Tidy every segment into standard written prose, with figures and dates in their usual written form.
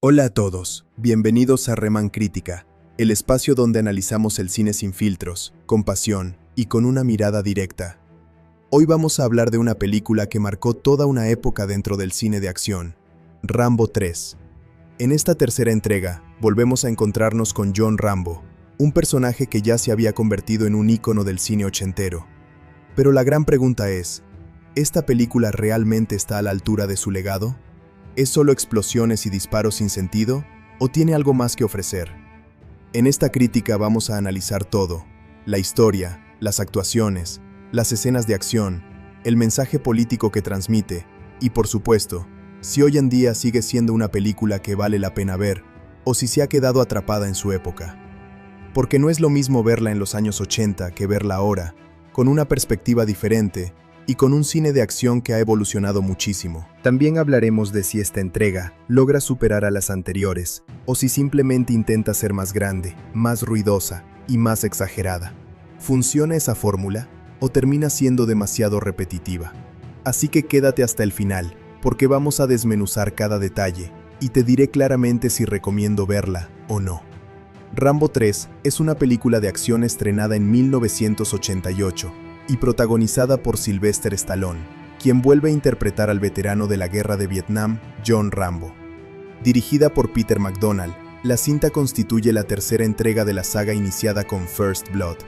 Hola a todos, bienvenidos a Reman Crítica, el espacio donde analizamos el cine sin filtros, con pasión y con una mirada directa. Hoy vamos a hablar de una película que marcó toda una época dentro del cine de acción, Rambo 3. En esta tercera entrega, volvemos a encontrarnos con John Rambo, un personaje que ya se había convertido en un ícono del cine ochentero. Pero la gran pregunta es, ¿esta película realmente está a la altura de su legado? ¿Es solo explosiones y disparos sin sentido, o tiene algo más que ofrecer? En esta crítica vamos a analizar todo: la historia, las actuaciones, las escenas de acción, el mensaje político que transmite, y por supuesto, si hoy en día sigue siendo una película que vale la pena ver, o si se ha quedado atrapada en su época. Porque no es lo mismo verla en los años 80 que verla ahora, con una perspectiva diferente, y con un cine de acción que ha evolucionado muchísimo. También hablaremos de si esta entrega logra superar a las anteriores, o si simplemente intenta ser más grande, más ruidosa y más exagerada. ¿Funciona esa fórmula, o termina siendo demasiado repetitiva? Así que quédate hasta el final, porque vamos a desmenuzar cada detalle, y te diré claramente si recomiendo verla o no. Rambo 3 es una película de acción estrenada en 1988, y protagonizada por Sylvester Stallone, quien vuelve a interpretar al veterano de la Guerra de Vietnam, John Rambo. Dirigida por Peter McDonald, la cinta constituye la tercera entrega de la saga iniciada con First Blood.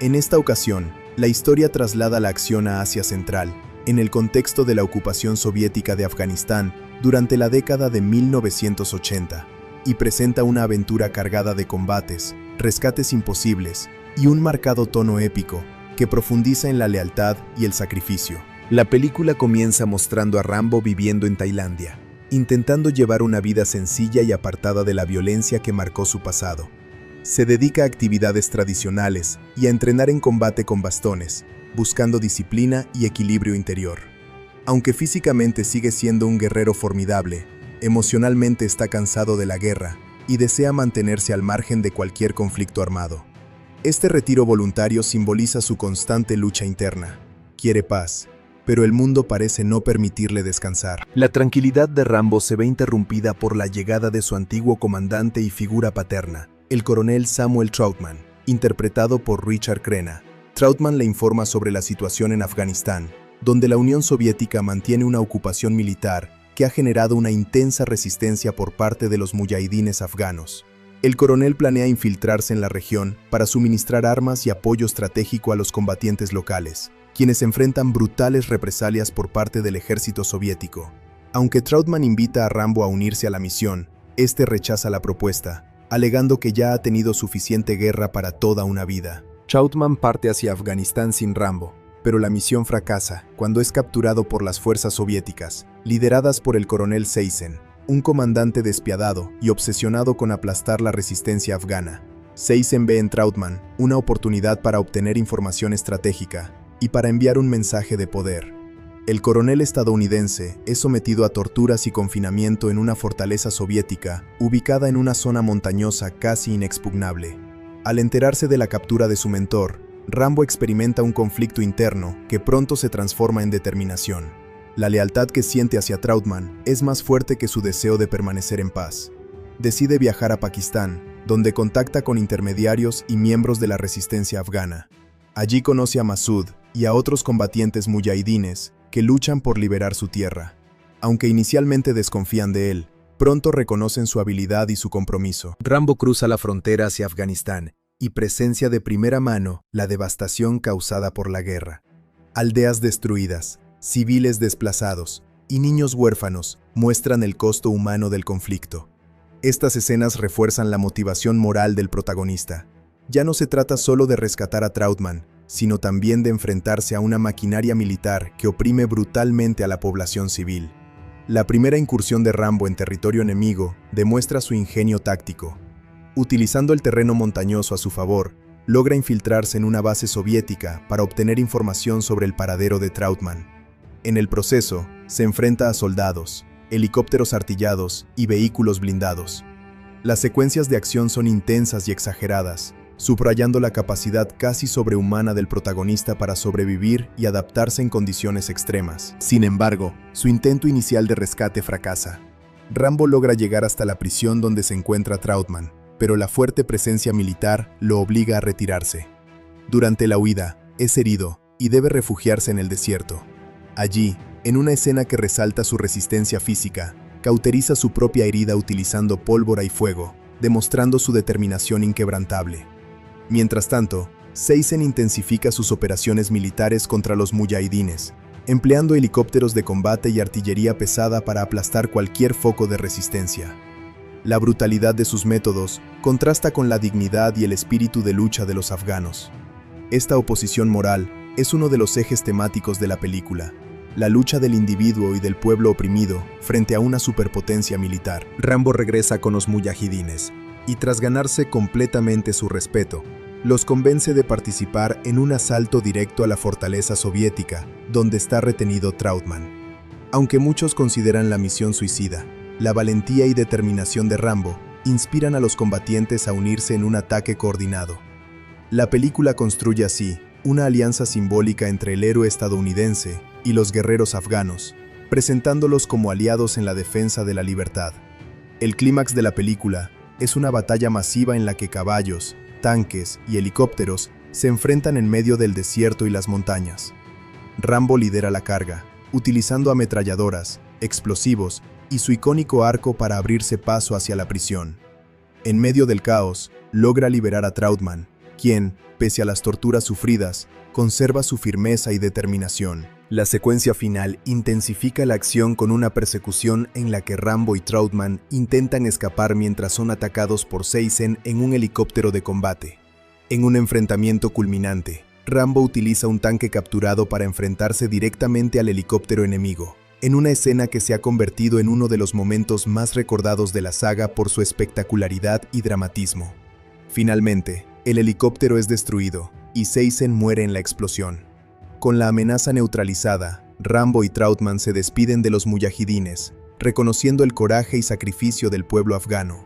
En esta ocasión, la historia traslada la acción a Asia Central, en el contexto de la ocupación soviética de Afganistán durante la década de 1980, y presenta una aventura cargada de combates, rescates imposibles y un marcado tono épico, que profundiza en la lealtad y el sacrificio. La película comienza mostrando a Rambo viviendo en Tailandia, intentando llevar una vida sencilla y apartada de la violencia que marcó su pasado. Se dedica a actividades tradicionales y a entrenar en combate con bastones, buscando disciplina y equilibrio interior. Aunque físicamente sigue siendo un guerrero formidable, emocionalmente está cansado de la guerra y desea mantenerse al margen de cualquier conflicto armado. Este retiro voluntario simboliza su constante lucha interna. Quiere paz, pero el mundo parece no permitirle descansar. La tranquilidad de Rambo se ve interrumpida por la llegada de su antiguo comandante y figura paterna, el coronel Samuel Trautman, interpretado por Richard Crenna. Trautman le informa sobre la situación en Afganistán, donde la Unión Soviética mantiene una ocupación militar que ha generado una intensa resistencia por parte de los muyahidines afganos. El coronel planea infiltrarse en la región para suministrar armas y apoyo estratégico a los combatientes locales, quienes enfrentan brutales represalias por parte del ejército soviético. Aunque Trautman invita a Rambo a unirse a la misión, este rechaza la propuesta, alegando que ya ha tenido suficiente guerra para toda una vida. Trautman parte hacia Afganistán sin Rambo, pero la misión fracasa cuando es capturado por las fuerzas soviéticas, lideradas por el coronel Seisen, un comandante despiadado y obsesionado con aplastar la resistencia afgana. Seisen ve en Trautman una oportunidad para obtener información estratégica y para enviar un mensaje de poder. El coronel estadounidense es sometido a torturas y confinamiento en una fortaleza soviética ubicada en una zona montañosa casi inexpugnable. Al enterarse de la captura de su mentor, Rambo experimenta un conflicto interno que pronto se transforma en determinación. La lealtad que siente hacia Trautman es más fuerte que su deseo de permanecer en paz. Decide viajar a Pakistán, donde contacta con intermediarios y miembros de la resistencia afgana. Allí conoce a Masud y a otros combatientes muyahidines que luchan por liberar su tierra. Aunque inicialmente desconfían de él, pronto reconocen su habilidad y su compromiso. Rambo cruza la frontera hacia Afganistán y presencia de primera mano la devastación causada por la guerra. Aldeas destruidas, civiles desplazados y niños huérfanos muestran el costo humano del conflicto. Estas escenas refuerzan la motivación moral del protagonista. Ya no se trata solo de rescatar a Trautman, sino también de enfrentarse a una maquinaria militar que oprime brutalmente a la población civil. La primera incursión de Rambo en territorio enemigo demuestra su ingenio táctico. Utilizando el terreno montañoso a su favor, logra infiltrarse en una base soviética para obtener información sobre el paradero de Trautman. En el proceso, se enfrenta a soldados, helicópteros artillados y vehículos blindados. Las secuencias de acción son intensas y exageradas, subrayando la capacidad casi sobrehumana del protagonista para sobrevivir y adaptarse en condiciones extremas. Sin embargo, su intento inicial de rescate fracasa. Rambo logra llegar hasta la prisión donde se encuentra Trautman, pero la fuerte presencia militar lo obliga a retirarse. Durante la huida, es herido y debe refugiarse en el desierto. Allí, en una escena que resalta su resistencia física, cauteriza su propia herida utilizando pólvora y fuego, demostrando su determinación inquebrantable. Mientras tanto, Seizen intensifica sus operaciones militares contra los muyahidines, empleando helicópteros de combate y artillería pesada para aplastar cualquier foco de resistencia. La brutalidad de sus métodos contrasta con la dignidad y el espíritu de lucha de los afganos. Esta oposición moral es uno de los ejes temáticos de la película, la lucha del individuo y del pueblo oprimido frente a una superpotencia militar. Rambo regresa con los muyahidines y tras ganarse completamente su respeto, los convence de participar en un asalto directo a la fortaleza soviética, donde está retenido Trautman. Aunque muchos consideran la misión suicida, la valentía y determinación de Rambo inspiran a los combatientes a unirse en un ataque coordinado. La película construye así una alianza simbólica entre el héroe estadounidense y los guerreros afganos, presentándolos como aliados en la defensa de la libertad. El clímax de la película es una batalla masiva en la que caballos, tanques y helicópteros se enfrentan en medio del desierto y las montañas. Rambo lidera la carga, utilizando ametralladoras, explosivos y su icónico arco para abrirse paso hacia la prisión. En medio del caos, logra liberar a Trautman, quien, pese a las torturas sufridas, conserva su firmeza y determinación. La secuencia final intensifica la acción con una persecución en la que Rambo y Trautman intentan escapar mientras son atacados por Seizen en un helicóptero de combate. En un enfrentamiento culminante, Rambo utiliza un tanque capturado para enfrentarse directamente al helicóptero enemigo, en una escena que se ha convertido en uno de los momentos más recordados de la saga por su espectacularidad y dramatismo. Finalmente, el helicóptero es destruido y Seizen muere en la explosión. Con la amenaza neutralizada, Rambo y Trautman se despiden de los muyahidines, reconociendo el coraje y sacrificio del pueblo afgano.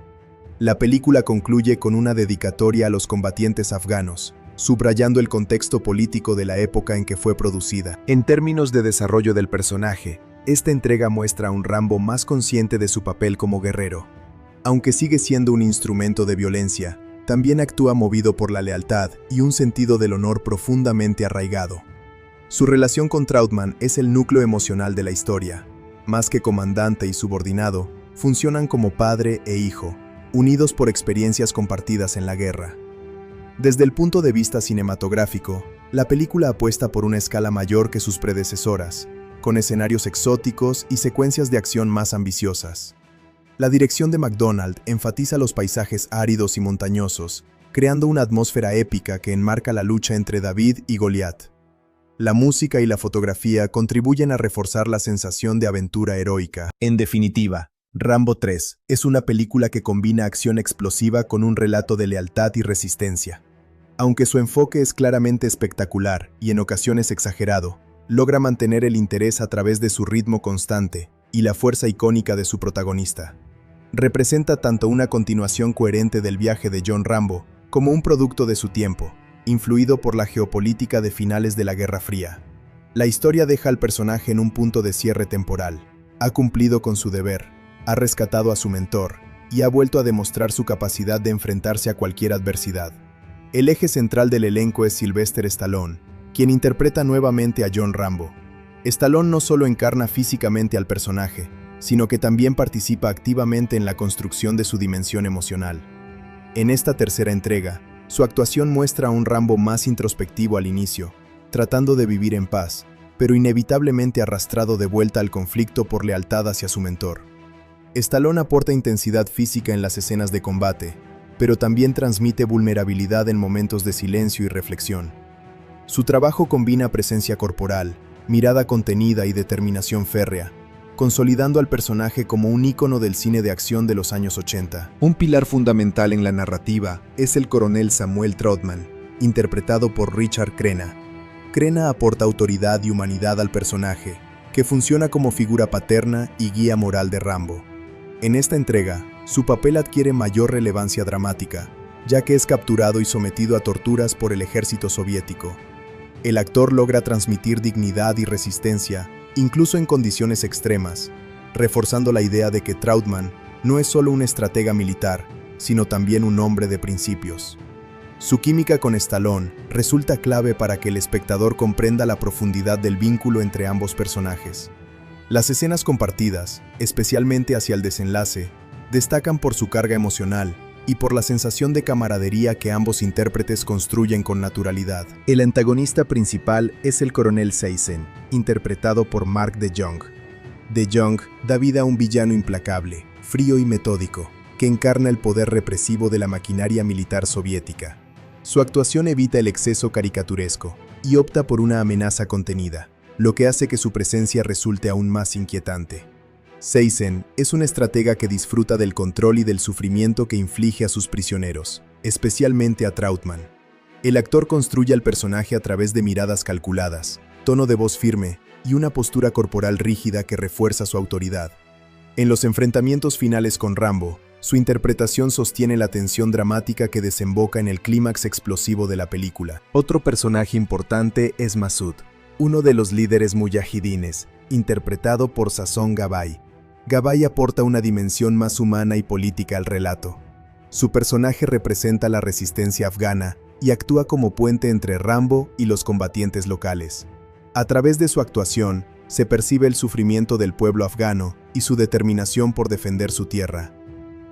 La película concluye con una dedicatoria a los combatientes afganos, subrayando el contexto político de la época en que fue producida. En términos de desarrollo del personaje, esta entrega muestra a un Rambo más consciente de su papel como guerrero. Aunque sigue siendo un instrumento de violencia, también actúa movido por la lealtad y un sentido del honor profundamente arraigado. Su relación con Trautman es el núcleo emocional de la historia. Más que comandante y subordinado, funcionan como padre e hijo, unidos por experiencias compartidas en la guerra. Desde el punto de vista cinematográfico, la película apuesta por una escala mayor que sus predecesoras, con escenarios exóticos y secuencias de acción más ambiciosas. La dirección de McDonald enfatiza los paisajes áridos y montañosos, creando una atmósfera épica que enmarca la lucha entre David y Goliat. La música y la fotografía contribuyen a reforzar la sensación de aventura heroica. En definitiva, Rambo 3 es una película que combina acción explosiva con un relato de lealtad y resistencia. Aunque su enfoque es claramente espectacular y en ocasiones exagerado, logra mantener el interés a través de su ritmo constante y la fuerza icónica de su protagonista. Representa tanto una continuación coherente del viaje de John Rambo como un producto de su tiempo, influido por la geopolítica de finales de la Guerra Fría. La historia deja al personaje en un punto de cierre temporal. Ha cumplido con su deber, ha rescatado a su mentor y ha vuelto a demostrar su capacidad de enfrentarse a cualquier adversidad. El eje central del elenco es Sylvester Stallone, quien interpreta nuevamente a John Rambo. Stallone no solo encarna físicamente al personaje, sino que también participa activamente en la construcción de su dimensión emocional. En esta tercera entrega, su actuación muestra a un Rambo más introspectivo al inicio, tratando de vivir en paz, pero inevitablemente arrastrado de vuelta al conflicto por lealtad hacia su mentor. Stallone aporta intensidad física en las escenas de combate, pero también transmite vulnerabilidad en momentos de silencio y reflexión. Su trabajo combina presencia corporal, mirada contenida y determinación férrea, consolidando al personaje como un ícono del cine de acción de los años 80. Un pilar fundamental en la narrativa es el coronel Samuel Trautman, interpretado por Richard Crenna. Crenna aporta autoridad y humanidad al personaje, que funciona como figura paterna y guía moral de Rambo. En esta entrega, su papel adquiere mayor relevancia dramática, ya que es capturado y sometido a torturas por el ejército soviético. El actor logra transmitir dignidad y resistencia, incluso en condiciones extremas, reforzando la idea de que Trautmann no es solo un estratega militar, sino también un hombre de principios. Su química con Stallone resulta clave para que el espectador comprenda la profundidad del vínculo entre ambos personajes. Las escenas compartidas, especialmente hacia el desenlace, destacan por su carga emocional y por la sensación de camaradería que ambos intérpretes construyen con naturalidad. El antagonista principal es el coronel Seyssen, interpretado por Mark de Jong. De Jong da vida a un villano implacable, frío y metódico, que encarna el poder represivo de la maquinaria militar soviética. Su actuación evita el exceso caricaturesco y opta por una amenaza contenida, lo que hace que su presencia resulte aún más inquietante. Seyssen es un estratega que disfruta del control y del sufrimiento que inflige a sus prisioneros, especialmente a Trautmann. El actor construye al personaje a través de miradas calculadas, tono de voz firme y una postura corporal rígida que refuerza su autoridad. En los enfrentamientos finales con Rambo, su interpretación sostiene la tensión dramática que desemboca en el clímax explosivo de la película. Otro personaje importante es Masud, uno de los líderes muyahidines, interpretado por Sazón Gabay. Gabay aporta una dimensión más humana y política al relato. Su personaje representa la resistencia afgana y actúa como puente entre Rambo y los combatientes locales. A través de su actuación, se percibe el sufrimiento del pueblo afgano y su determinación por defender su tierra.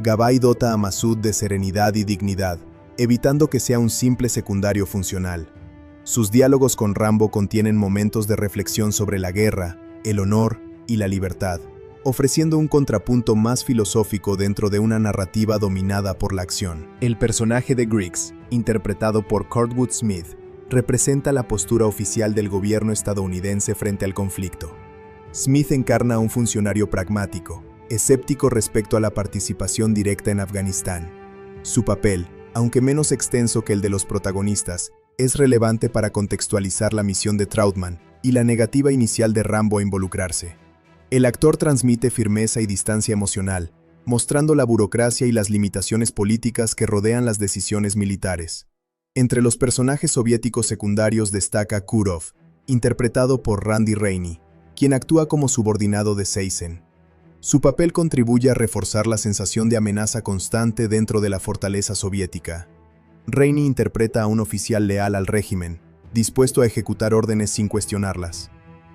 Gabay dota a Masud de serenidad y dignidad, evitando que sea un simple secundario funcional. Sus diálogos con Rambo contienen momentos de reflexión sobre la guerra, el honor y la libertad, ofreciendo un contrapunto más filosófico dentro de una narrativa dominada por la acción. El personaje de Griggs, interpretado por Kurtwood Smith, representa la postura oficial del gobierno estadounidense frente al conflicto. Smith encarna a un funcionario pragmático, escéptico respecto a la participación directa en Afganistán. Su papel, aunque menos extenso que el de los protagonistas, es relevante para contextualizar la misión de Trautmann y la negativa inicial de Rambo a involucrarse. El actor transmite firmeza y distancia emocional, mostrando la burocracia y las limitaciones políticas que rodean las decisiones militares. Entre los personajes soviéticos secundarios destaca Kurov, interpretado por Randy Rainey, quien actúa como subordinado de Seyssen. Su papel contribuye a reforzar la sensación de amenaza constante dentro de la fortaleza soviética. Rainey interpreta a un oficial leal al régimen, dispuesto a ejecutar órdenes sin cuestionarlas.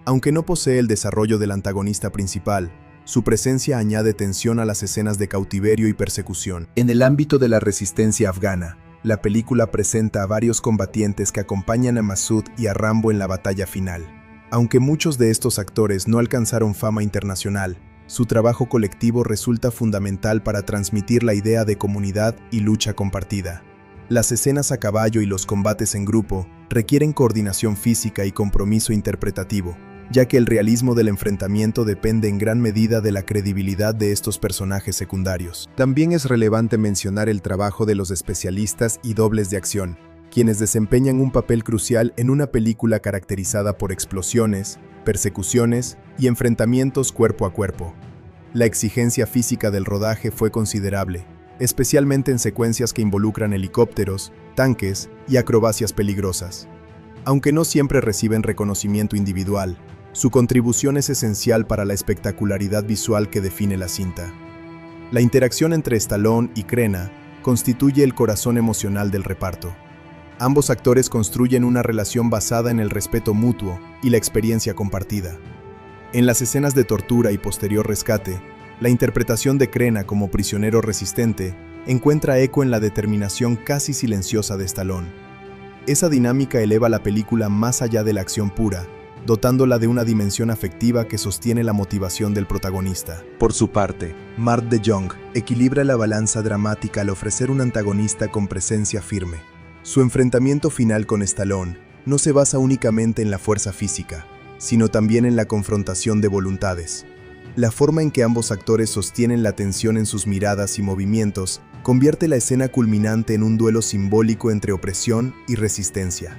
Aunque no posee el desarrollo del antagonista principal, su presencia añade tensión a las escenas de cautiverio y persecución. En el ámbito de la resistencia afgana, la película presenta a varios combatientes que acompañan a Masud y a Rambo en la batalla final. Aunque muchos de estos actores no alcanzaron fama internacional, su trabajo colectivo resulta fundamental para transmitir la idea de comunidad y lucha compartida. Las escenas a caballo y los combates en grupo requieren coordinación física y compromiso interpretativo, ya que el realismo del enfrentamiento depende en gran medida de la credibilidad de estos personajes secundarios. También es relevante mencionar el trabajo de los especialistas y dobles de acción, quienes desempeñan un papel crucial en una película caracterizada por explosiones, persecuciones y enfrentamientos cuerpo a cuerpo. La exigencia física del rodaje fue considerable, especialmente en secuencias que involucran helicópteros, tanques y acrobacias peligrosas. Aunque no siempre reciben reconocimiento individual, su contribución es esencial para la espectacularidad visual que define la cinta. La interacción entre Stallone y Crenna constituye el corazón emocional del reparto. Ambos actores construyen una relación basada en el respeto mutuo y la experiencia compartida. En las escenas de tortura y posterior rescate, la interpretación de Crenna como prisionero resistente encuentra eco en la determinación casi silenciosa de Stallone. Esa dinámica eleva la película más allá de la acción pura, dotándola de una dimensión afectiva que sostiene la motivación del protagonista. Por su parte, Mark de Jong equilibra la balanza dramática al ofrecer un antagonista con presencia firme. Su enfrentamiento final con Stallone no se basa únicamente en la fuerza física, sino también en la confrontación de voluntades. La forma en que ambos actores sostienen la tensión en sus miradas y movimientos convierte la escena culminante en un duelo simbólico entre opresión y resistencia.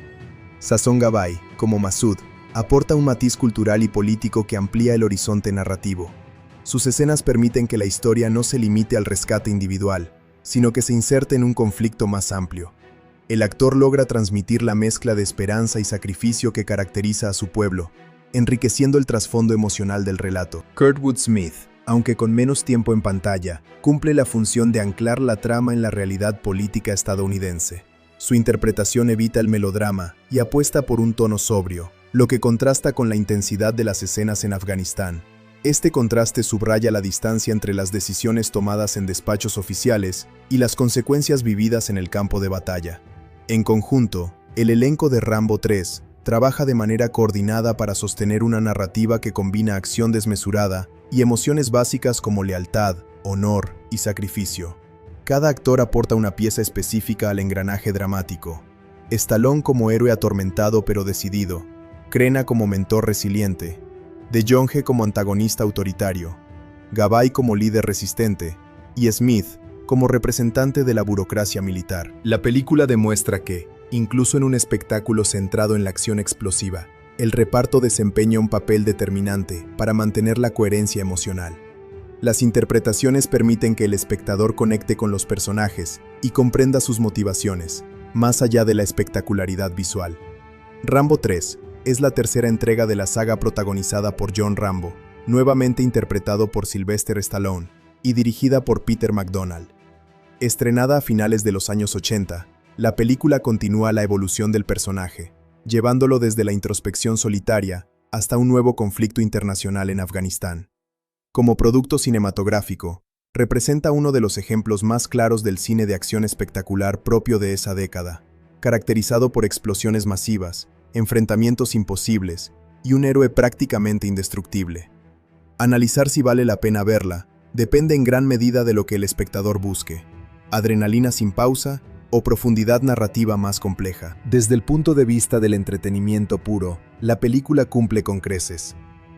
Sazón Gabay, como Masud, aporta un matiz cultural y político que amplía el horizonte narrativo. Sus escenas permiten que la historia no se limite al rescate individual, sino que se inserte en un conflicto más amplio. El actor logra transmitir la mezcla de esperanza y sacrificio que caracteriza a su pueblo, enriqueciendo el trasfondo emocional del relato. Kurtwood Smith, aunque con menos tiempo en pantalla, cumple la función de anclar la trama en la realidad política estadounidense. Su interpretación evita el melodrama y apuesta por un tono sobrio, lo que contrasta con la intensidad de las escenas en Afganistán. Este contraste subraya la distancia entre las decisiones tomadas en despachos oficiales y las consecuencias vividas en el campo de batalla. En conjunto, el elenco de Rambo 3 trabaja de manera coordinada para sostener una narrativa que combina acción desmesurada y emociones básicas como lealtad, honor y sacrificio. Cada actor aporta una pieza específica al engranaje dramático. Stallone como héroe atormentado pero decidido, Crenna como mentor resiliente, De Jonge como antagonista autoritario, Gabay como líder resistente y Smith como representante de la burocracia militar. La película demuestra que, incluso en un espectáculo centrado en la acción explosiva, el reparto desempeña un papel determinante para mantener la coherencia emocional. Las interpretaciones permiten que el espectador conecte con los personajes y comprenda sus motivaciones, más allá de la espectacularidad visual. Rambo 3 es la tercera entrega de la saga protagonizada por John Rambo, nuevamente interpretado por Sylvester Stallone, y dirigida por Peter MacDonald. Estrenada a finales de los años 80, la película continúa la evolución del personaje, llevándolo desde la introspección solitaria hasta un nuevo conflicto internacional en Afganistán. Como producto cinematográfico, representa uno de los ejemplos más claros del cine de acción espectacular propio de esa década, caracterizado por explosiones masivas, enfrentamientos imposibles y un héroe prácticamente indestructible. Analizar si vale la pena verla depende en gran medida de lo que el espectador busque: adrenalina sin pausa o profundidad narrativa más compleja. Desde el punto de vista del entretenimiento puro, la película cumple con creces.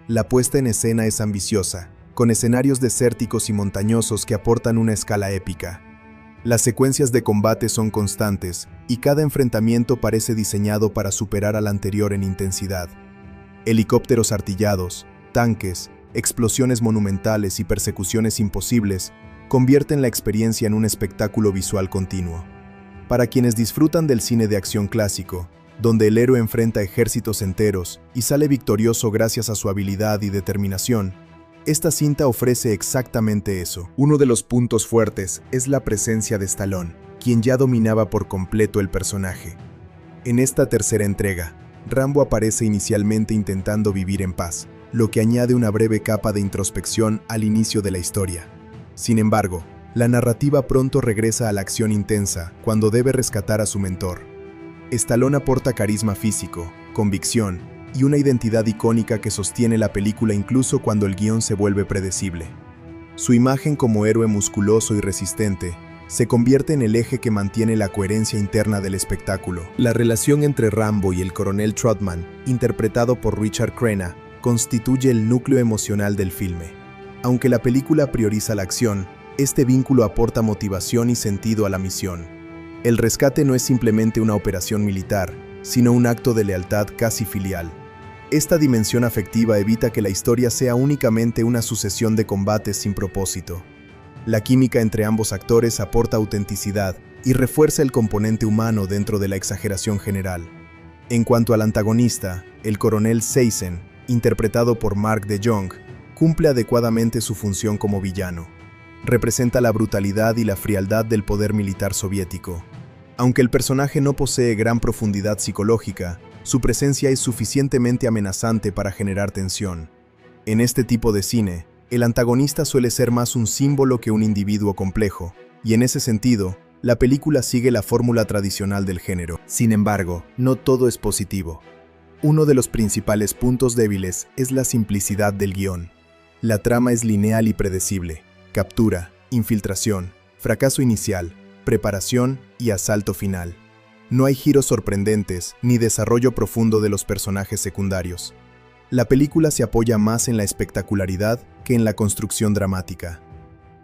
La puesta en escena es ambiciosa, con escenarios desérticos y montañosos que aportan una escala épica. Las secuencias de combate son constantes y cada enfrentamiento parece diseñado para superar al anterior en intensidad. Helicópteros artillados, tanques, explosiones monumentales y persecuciones imposibles convierten la experiencia en un espectáculo visual continuo. Para quienes disfrutan del cine de acción clásico, donde el héroe enfrenta ejércitos enteros y sale victorioso gracias a su habilidad y determinación, esta cinta ofrece exactamente eso. Uno de los puntos fuertes es la presencia de Stallone, quien ya dominaba por completo el personaje. En esta tercera entrega, Rambo aparece inicialmente intentando vivir en paz, lo que añade una breve capa de introspección al inicio de la historia. Sin embargo, la narrativa pronto regresa a la acción intensa cuando debe rescatar a su mentor. Stallone aporta carisma físico, convicción y una identidad icónica que sostiene la película incluso cuando el guión se vuelve predecible. Su imagen como héroe musculoso y resistente se convierte en el eje que mantiene la coherencia interna del espectáculo. La relación entre Rambo y el coronel Trotman, interpretado por Richard Crenna, constituye el núcleo emocional del filme. Aunque la película prioriza la acción, este vínculo aporta motivación y sentido a la misión. El rescate no es simplemente una operación militar, sino un acto de lealtad casi filial. Esta dimensión afectiva evita que la historia sea únicamente una sucesión de combates sin propósito. La química entre ambos actores aporta autenticidad y refuerza el componente humano dentro de la exageración general. En cuanto al antagonista, el coronel Seyssen, interpretado por Mark de Jong, cumple adecuadamente su función como villano. Representa la brutalidad y la frialdad del poder militar soviético. Aunque el personaje no posee gran profundidad psicológica, su presencia es suficientemente amenazante para generar tensión. En este tipo de cine, el antagonista suele ser más un símbolo que un individuo complejo, y en ese sentido, la película sigue la fórmula tradicional del género. Sin embargo, no todo es positivo. Uno de los principales puntos débiles es la simplicidad del guión. La trama es lineal y predecible: captura, infiltración, fracaso inicial, preparación y asalto final. No hay giros sorprendentes ni desarrollo profundo de los personajes secundarios. La película se apoya más en la espectacularidad que en la construcción dramática.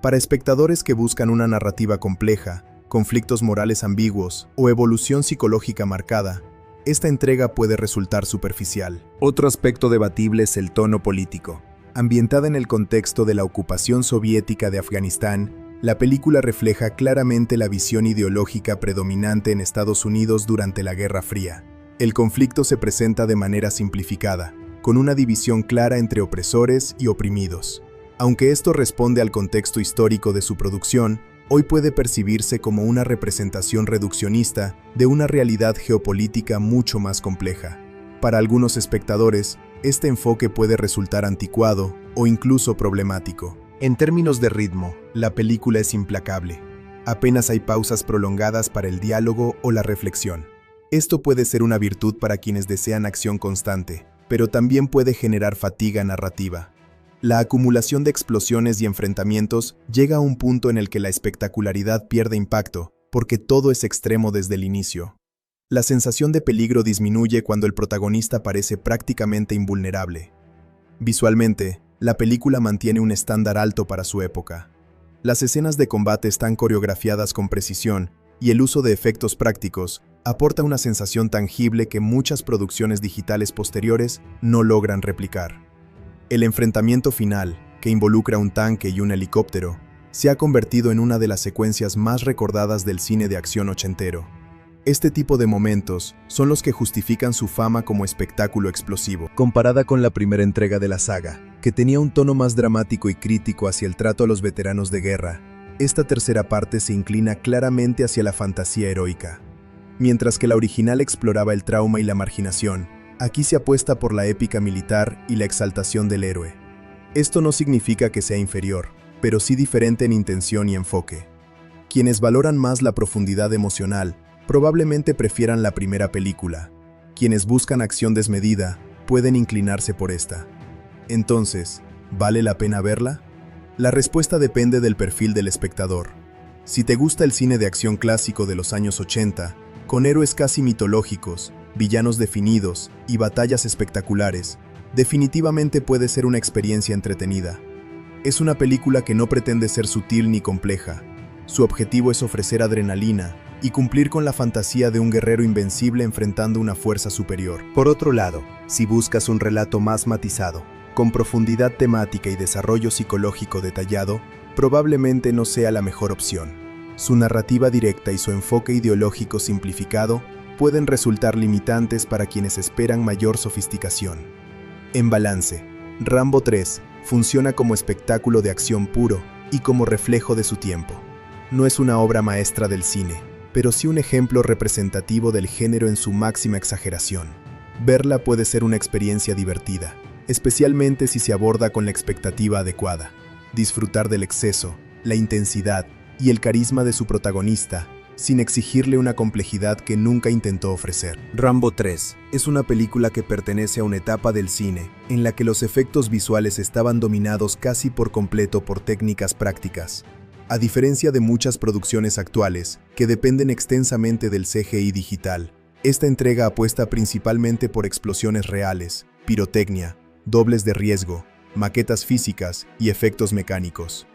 Para espectadores que buscan una narrativa compleja, conflictos morales ambiguos o evolución psicológica marcada, esta entrega puede resultar superficial. Otro aspecto debatible es el tono político. Ambientada en el contexto de la ocupación soviética de Afganistán, la película refleja claramente la visión ideológica predominante en Estados Unidos durante la Guerra Fría. El conflicto se presenta de manera simplificada, con una división clara entre opresores y oprimidos. Aunque esto responde al contexto histórico de su producción, hoy puede percibirse como una representación reduccionista de una realidad geopolítica mucho más compleja. Para algunos espectadores, este enfoque puede resultar anticuado o incluso problemático. En términos de ritmo, la película es implacable. Apenas hay pausas prolongadas para el diálogo o la reflexión. Esto puede ser una virtud para quienes desean acción constante, pero también puede generar fatiga narrativa. La acumulación de explosiones y enfrentamientos llega a un punto en el que la espectacularidad pierde impacto, porque todo es extremo desde el inicio. La sensación de peligro disminuye cuando el protagonista parece prácticamente invulnerable. Visualmente, la película mantiene un estándar alto para su época. Las escenas de combate están coreografiadas con precisión y el uso de efectos prácticos aporta una sensación tangible que muchas producciones digitales posteriores no logran replicar. El enfrentamiento final, que involucra un tanque y un helicóptero, se ha convertido en una de las secuencias más recordadas del cine de acción ochentero. Este tipo de momentos son los que justifican su fama como espectáculo explosivo. Comparada con la primera entrega de la saga, que tenía un tono más dramático y crítico hacia el trato a los veteranos de guerra, esta tercera parte se inclina claramente hacia la fantasía heroica. Mientras que la original exploraba el trauma y la marginación, aquí se apuesta por la épica militar y la exaltación del héroe. Esto no significa que sea inferior, pero sí diferente en intención y enfoque. Quienes valoran más la profundidad emocional probablemente prefieran la primera película. Quienes buscan acción desmedida pueden inclinarse por esta. Entonces, ¿vale la pena verla? La respuesta depende del perfil del espectador. Si te gusta el cine de acción clásico de los años 80, con héroes casi mitológicos, villanos definidos y batallas espectaculares, definitivamente puede ser una experiencia entretenida. Es una película que no pretende ser sutil ni compleja. Su objetivo es ofrecer adrenalina y cumplir con la fantasía de un guerrero invencible enfrentando una fuerza superior. Por otro lado, si buscas un relato más matizado, con profundidad temática y desarrollo psicológico detallado, probablemente no sea la mejor opción. Su narrativa directa y su enfoque ideológico simplificado pueden resultar limitantes para quienes esperan mayor sofisticación. En balance, Rambo 3 funciona como espectáculo de acción puro y como reflejo de su tiempo. No es una obra maestra del cine, pero sí un ejemplo representativo del género en su máxima exageración. Verla puede ser una experiencia divertida, especialmente si se aborda con la expectativa adecuada. Disfrutar del exceso, la intensidad y el carisma de su protagonista, sin exigirle una complejidad que nunca intentó ofrecer. Rambo 3 es una película que pertenece a una etapa del cine en la que los efectos visuales estaban dominados casi por completo por técnicas prácticas. A diferencia de muchas producciones actuales, que dependen extensamente del CGI digital, esta entrega apuesta principalmente por explosiones reales, pirotecnia, dobles de riesgo, maquetas físicas y efectos mecánicos.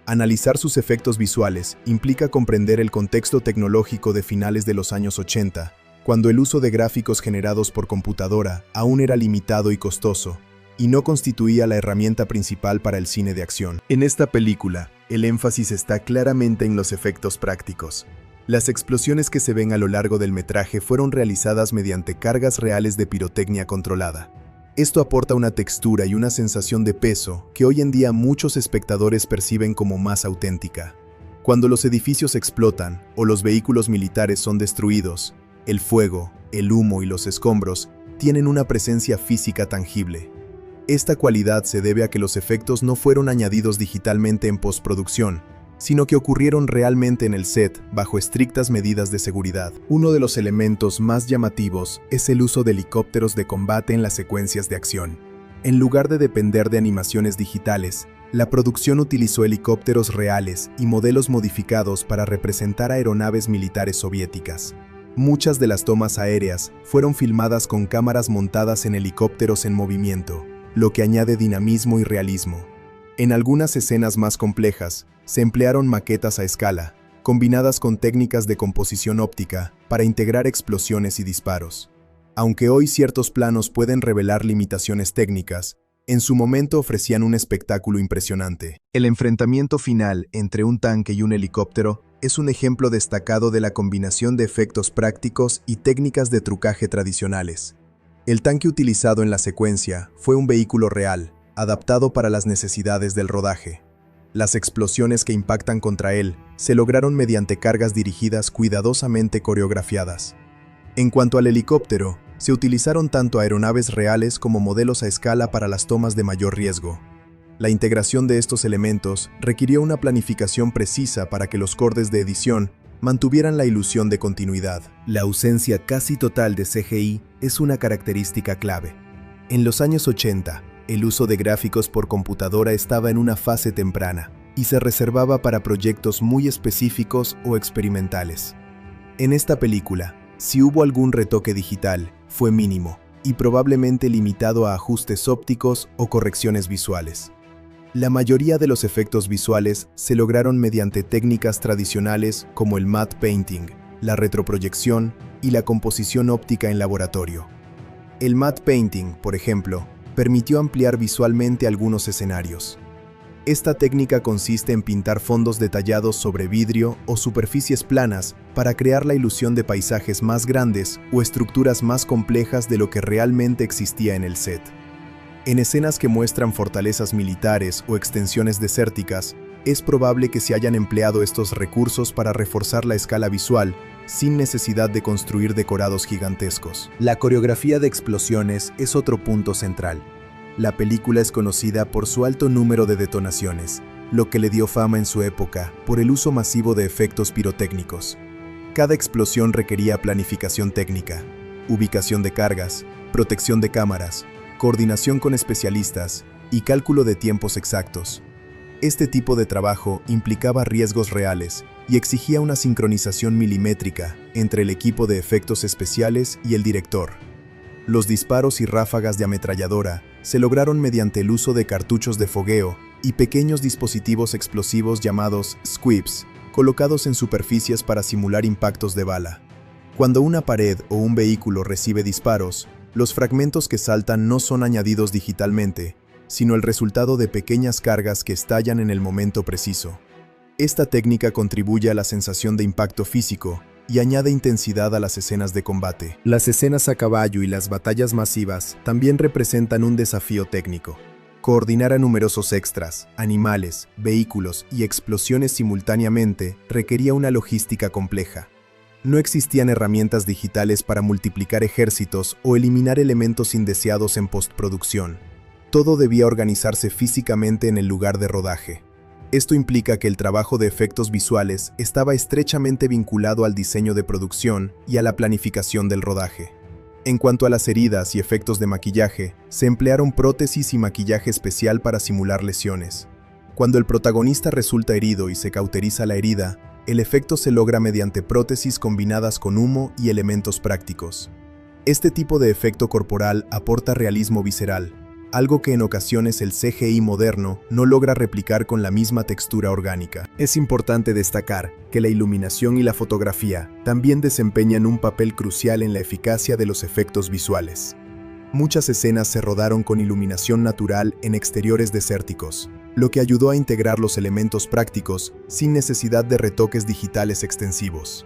Analizar sus efectos visuales implica comprender el contexto tecnológico de finales de los años 80, cuando el uso de gráficos generados por computadora aún era limitado y costoso, y no constituía la herramienta principal para el cine de acción. En esta película, el énfasis está claramente en los efectos prácticos. Las explosiones que se ven a lo largo del metraje fueron realizadas mediante cargas reales de pirotecnia controlada. Esto aporta una textura y una sensación de peso que hoy en día muchos espectadores perciben como más auténtica. Cuando los edificios explotan o los vehículos militares son destruidos, el fuego, el humo y los escombros tienen una presencia física tangible. Esta cualidad se debe a que los efectos no fueron añadidos digitalmente en postproducción, sino que ocurrieron realmente en el set bajo estrictas medidas de seguridad. Uno de los elementos más llamativos es el uso de helicópteros de combate en las secuencias de acción. En lugar de depender de animaciones digitales, la producción utilizó helicópteros reales y modelos modificados para representar aeronaves militares soviéticas. Muchas de las tomas aéreas fueron filmadas con cámaras montadas en helicópteros en movimiento, lo que añade dinamismo y realismo. En algunas escenas más complejas, se emplearon maquetas a escala, combinadas con técnicas de composición óptica para integrar explosiones y disparos. Aunque hoy ciertos planos pueden revelar limitaciones técnicas, en su momento ofrecían un espectáculo impresionante. El enfrentamiento final entre un tanque y un helicóptero es un ejemplo destacado de la combinación de efectos prácticos y técnicas de trucaje tradicionales. El tanque utilizado en la secuencia fue un vehículo real, adaptado para las necesidades del rodaje. Las explosiones que impactan contra él se lograron mediante cargas dirigidas cuidadosamente coreografiadas. En cuanto al helicóptero, se utilizaron tanto aeronaves reales como modelos a escala para las tomas de mayor riesgo. La integración de estos elementos requirió una planificación precisa para que los cortes de edición mantuvieran la ilusión de continuidad. La ausencia casi total de CGI es una característica clave. En los años 80, el uso de gráficos por computadora estaba en una fase temprana y se reservaba para proyectos muy específicos o experimentales. En esta película, si hubo algún retoque digital, fue mínimo y probablemente limitado a ajustes ópticos o correcciones visuales. La mayoría de los efectos visuales se lograron mediante técnicas tradicionales como el matte painting, la retroproyección y la composición óptica en laboratorio. El matte painting, por ejemplo, permitió ampliar visualmente algunos escenarios. Esta técnica consiste en pintar fondos detallados sobre vidrio o superficies planas para crear la ilusión de paisajes más grandes o estructuras más complejas de lo que realmente existía en el set. En escenas que muestran fortalezas militares o extensiones desérticas, es probable que se hayan empleado estos recursos para reforzar la escala visual, sin necesidad de construir decorados gigantescos. La coreografía de explosiones es otro punto central. La película es conocida por su alto número de detonaciones, lo que le dio fama en su época por el uso masivo de efectos pirotécnicos. Cada explosión requería planificación técnica, ubicación de cargas, protección de cámaras, coordinación con especialistas y cálculo de tiempos exactos. Este tipo de trabajo implicaba riesgos reales y exigía una sincronización milimétrica entre el equipo de efectos especiales y el director. Los disparos y ráfagas de ametralladora se lograron mediante el uso de cartuchos de fogueo y pequeños dispositivos explosivos llamados squibs, colocados en superficies para simular impactos de bala. Cuando una pared o un vehículo recibe disparos, los fragmentos que saltan no son añadidos digitalmente, sino el resultado de pequeñas cargas que estallan en el momento preciso. Esta técnica contribuye a la sensación de impacto físico y añade intensidad a las escenas de combate. Las escenas a caballo y las batallas masivas también representan un desafío técnico. Coordinar a numerosos extras, animales, vehículos y explosiones simultáneamente requería una logística compleja. No existían herramientas digitales para multiplicar ejércitos o eliminar elementos indeseados en postproducción. Todo debía organizarse físicamente en el lugar de rodaje. Esto implica que el trabajo de efectos visuales estaba estrechamente vinculado al diseño de producción y a la planificación del rodaje. En cuanto a las heridas y efectos de maquillaje, se emplearon prótesis y maquillaje especial para simular lesiones. Cuando el protagonista resulta herido y se cauteriza la herida, el efecto se logra mediante prótesis combinadas con humo y elementos prácticos. Este tipo de efecto corporal aporta realismo visceral, algo que en ocasiones el CGI moderno no logra replicar con la misma textura orgánica. Es importante destacar que la iluminación y la fotografía también desempeñan un papel crucial en la eficacia de los efectos visuales. Muchas escenas se rodaron con iluminación natural en exteriores desérticos, lo que ayudó a integrar los elementos prácticos sin necesidad de retoques digitales extensivos.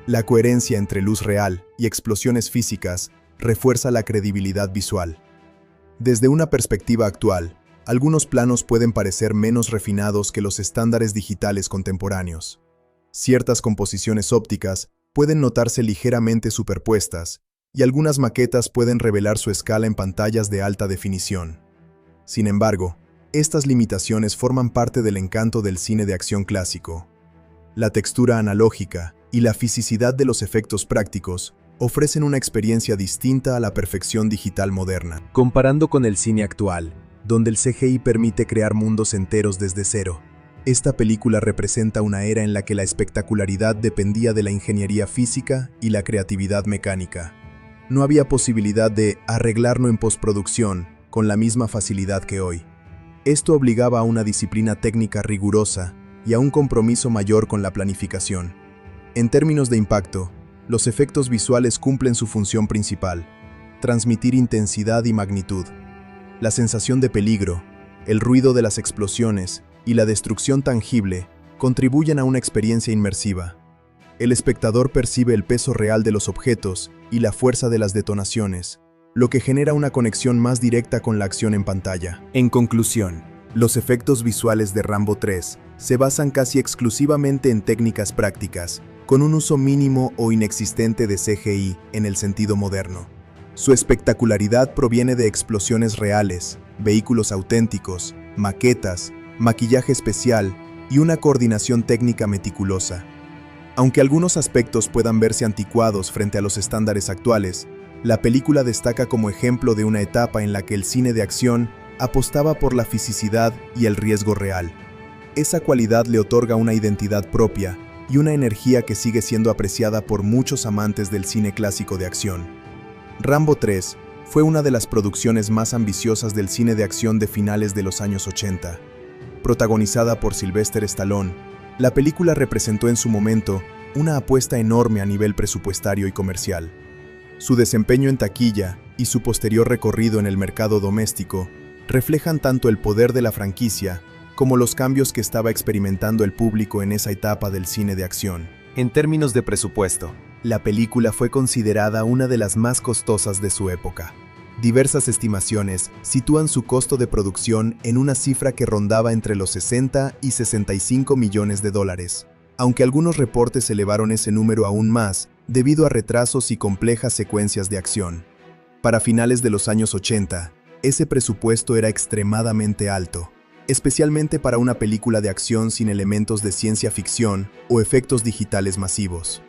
La coherencia entre luz real y explosiones físicas refuerza la credibilidad visual. Desde una perspectiva actual, algunos planos pueden parecer menos refinados que los estándares digitales contemporáneos. Ciertas composiciones ópticas pueden notarse ligeramente superpuestas, y algunas maquetas pueden revelar su escala en pantallas de alta definición. Sin embargo, estas limitaciones forman parte del encanto del cine de acción clásico. La textura analógica y la fisicidad de los efectos prácticos ofrecen una experiencia distinta a la perfección digital moderna. Comparando con el cine actual, donde el CGI permite crear mundos enteros desde cero, esta película representa una era en la que la espectacularidad dependía de la ingeniería física y la creatividad mecánica. No había posibilidad de arreglarlo en postproducción con la misma facilidad que hoy. Esto obligaba a una disciplina técnica rigurosa y a un compromiso mayor con la planificación. En términos de impacto, los efectos visuales cumplen su función principal: transmitir intensidad y magnitud. La sensación de peligro, el ruido de las explosiones y la destrucción tangible contribuyen a una experiencia inmersiva. El espectador percibe el peso real de los objetos y la fuerza de las detonaciones, lo que genera una conexión más directa con la acción en pantalla. En conclusión, los efectos visuales de Rambo 3 se basan casi exclusivamente en técnicas prácticas, con un uso mínimo o inexistente de CGI en el sentido moderno. Su espectacularidad proviene de explosiones reales, vehículos auténticos, maquetas, maquillaje especial y una coordinación técnica meticulosa. Aunque algunos aspectos puedan verse anticuados frente a los estándares actuales, la película destaca como ejemplo de una etapa en la que el cine de acción apostaba por la fisicidad y el riesgo real. Esa cualidad le otorga una identidad propia y una energía que sigue siendo apreciada por muchos amantes del cine clásico de acción. Rambo 3 fue una de las producciones más ambiciosas del cine de acción de finales de los años 80. Protagonizada por Sylvester Stallone, la película representó en su momento una apuesta enorme a nivel presupuestario y comercial. Su desempeño en taquilla y su posterior recorrido en el mercado doméstico reflejan tanto el poder de la franquicia como los cambios que estaba experimentando el público en esa etapa del cine de acción. En términos de presupuesto, la película fue considerada una de las más costosas de su época. Diversas estimaciones sitúan su costo de producción en una cifra que rondaba entre los 60 y 65 millones de dólares, aunque algunos reportes elevaron ese número aún más debido a retrasos y complejas secuencias de acción. Para finales de los años 80, ese presupuesto era extremadamente alto, especialmente para una película de acción sin elementos de ciencia ficción o efectos digitales masivos.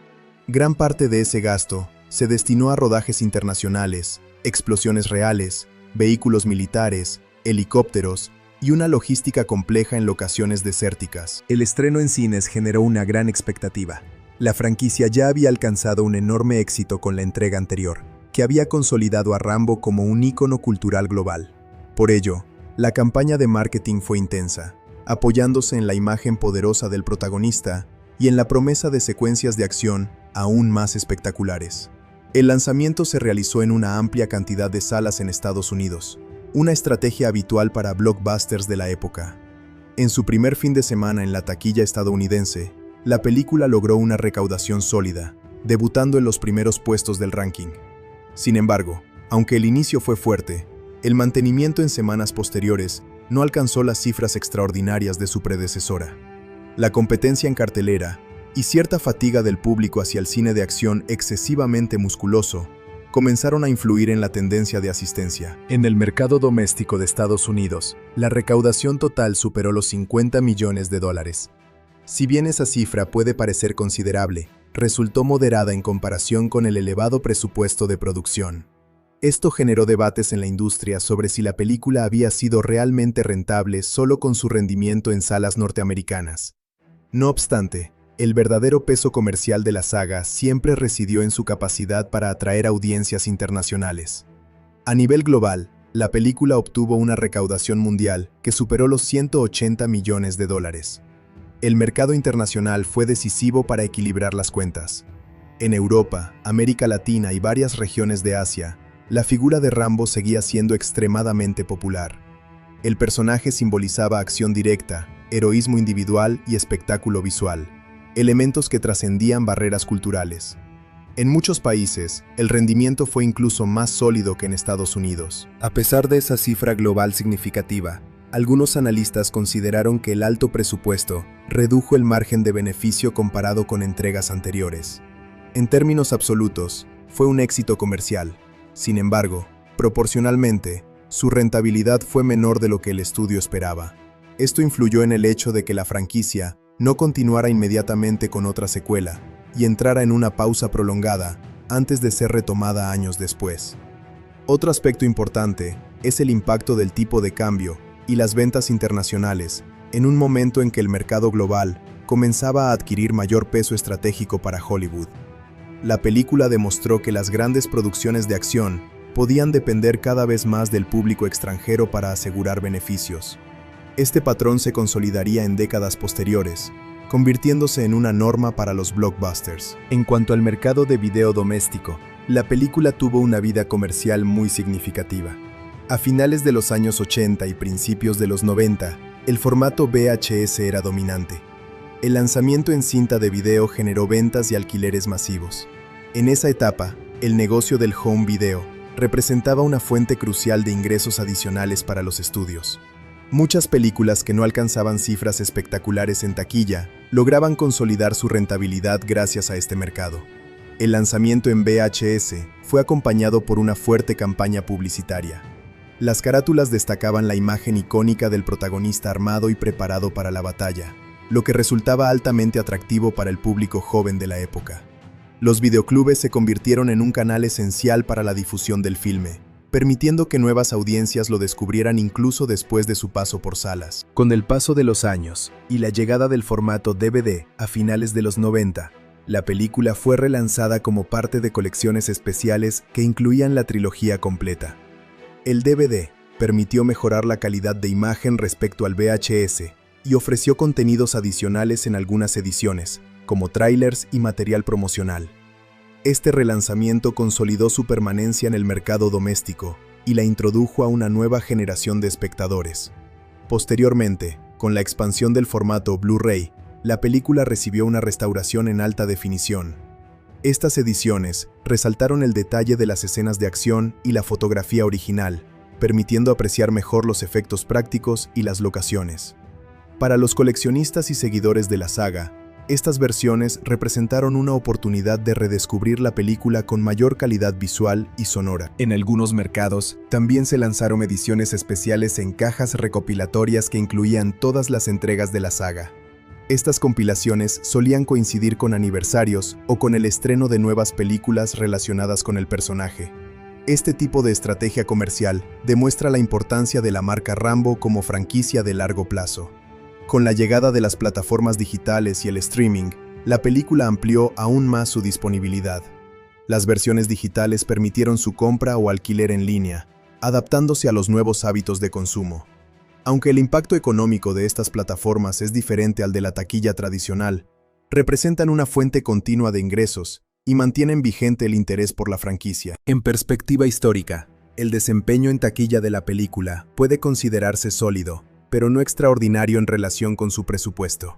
Gran parte de ese gasto se destinó a rodajes internacionales, explosiones reales, vehículos militares, helicópteros y una logística compleja en locaciones desérticas. El estreno en cines generó una gran expectativa. La franquicia ya había alcanzado un enorme éxito con la entrega anterior, que había consolidado a Rambo como un ícono cultural global. Por ello, la campaña de marketing fue intensa, apoyándose en la imagen poderosa del protagonista y en la promesa de secuencias de acción aún más espectaculares. El lanzamiento se realizó en una amplia cantidad de salas en Estados Unidos, una estrategia habitual para blockbusters de la época. En su primer fin de semana en la taquilla estadounidense, la película logró una recaudación sólida, debutando en los primeros puestos del ranking. Sin embargo, aunque el inicio fue fuerte, el mantenimiento en semanas posteriores no alcanzó las cifras extraordinarias de su predecesora. La competencia en cartelera y cierta fatiga del público hacia el cine de acción excesivamente musculoso comenzaron a influir en la tendencia de asistencia. En el mercado doméstico de Estados Unidos, la recaudación total superó los 50 millones de dólares. Si bien esa cifra puede parecer considerable, resultó moderada en comparación con el elevado presupuesto de producción. Esto generó debates en la industria sobre si la película había sido realmente rentable solo con su rendimiento en salas norteamericanas. No obstante, el verdadero peso comercial de la saga siempre residió en su capacidad para atraer audiencias internacionales. A nivel global, la película obtuvo una recaudación mundial que superó los 180 millones de dólares. El mercado internacional fue decisivo para equilibrar las cuentas. En Europa, América Latina y varias regiones de Asia, la figura de Rambo seguía siendo extremadamente popular. El personaje simbolizaba acción directa, heroísmo individual y espectáculo visual, elementos que trascendían barreras culturales. En muchos países, el rendimiento fue incluso más sólido que en Estados Unidos. A pesar de esa cifra global significativa, algunos analistas consideraron que el alto presupuesto redujo el margen de beneficio comparado con entregas anteriores. En términos absolutos, fue un éxito comercial. Sin embargo, proporcionalmente, su rentabilidad fue menor de lo que el estudio esperaba. Esto influyó en el hecho de que la franquicia no continuara inmediatamente con otra secuela y entrara en una pausa prolongada antes de ser retomada años después. Otro aspecto importante es el impacto del tipo de cambio y las ventas internacionales en un momento en que el mercado global comenzaba a adquirir mayor peso estratégico para Hollywood. La película demostró que las grandes producciones de acción podían depender cada vez más del público extranjero para asegurar beneficios. Este patrón se consolidaría en décadas posteriores, convirtiéndose en una norma para los blockbusters. En cuanto al mercado de video doméstico, la película tuvo una vida comercial muy significativa. A finales de los años 80 y principios de los 90, el formato VHS era dominante. El lanzamiento en cinta de video generó ventas y alquileres masivos. En esa etapa, el negocio del home video representaba una fuente crucial de ingresos adicionales para los estudios. Muchas películas que no alcanzaban cifras espectaculares en taquilla lograban consolidar su rentabilidad gracias a este mercado. El lanzamiento en VHS fue acompañado por una fuerte campaña publicitaria. Las carátulas destacaban la imagen icónica del protagonista armado y preparado para la batalla, lo que resultaba altamente atractivo para el público joven de la época. Los videoclubes se convirtieron en un canal esencial para la difusión del filme, permitiendo que nuevas audiencias lo descubrieran incluso después de su paso por salas. Con el paso de los años y la llegada del formato DVD a finales de los 90, la película fue relanzada como parte de colecciones especiales que incluían la trilogía completa. El DVD permitió mejorar la calidad de imagen respecto al VHS y ofreció contenidos adicionales en algunas ediciones, como tráilers y material promocional. Este relanzamiento consolidó su permanencia en el mercado doméstico y la introdujo a una nueva generación de espectadores. Posteriormente, con la expansión del formato Blu-ray, la película recibió una restauración en alta definición. Estas ediciones resaltaron el detalle de las escenas de acción y la fotografía original, permitiendo apreciar mejor los efectos prácticos y las locaciones. Para los coleccionistas y seguidores de la saga, estas versiones representaron una oportunidad de redescubrir la película con mayor calidad visual y sonora. En algunos mercados, también se lanzaron ediciones especiales en cajas recopilatorias que incluían todas las entregas de la saga. Estas compilaciones solían coincidir con aniversarios o con el estreno de nuevas películas relacionadas con el personaje. Este tipo de estrategia comercial demuestra la importancia de la marca Rambo como franquicia de largo plazo. Con la llegada de las plataformas digitales y el streaming, la película amplió aún más su disponibilidad. Las versiones digitales permitieron su compra o alquiler en línea, adaptándose a los nuevos hábitos de consumo. Aunque el impacto económico de estas plataformas es diferente al de la taquilla tradicional, representan una fuente continua de ingresos y mantienen vigente el interés por la franquicia. En perspectiva histórica, el desempeño en taquilla de la película puede considerarse sólido, pero no extraordinario en relación con su presupuesto.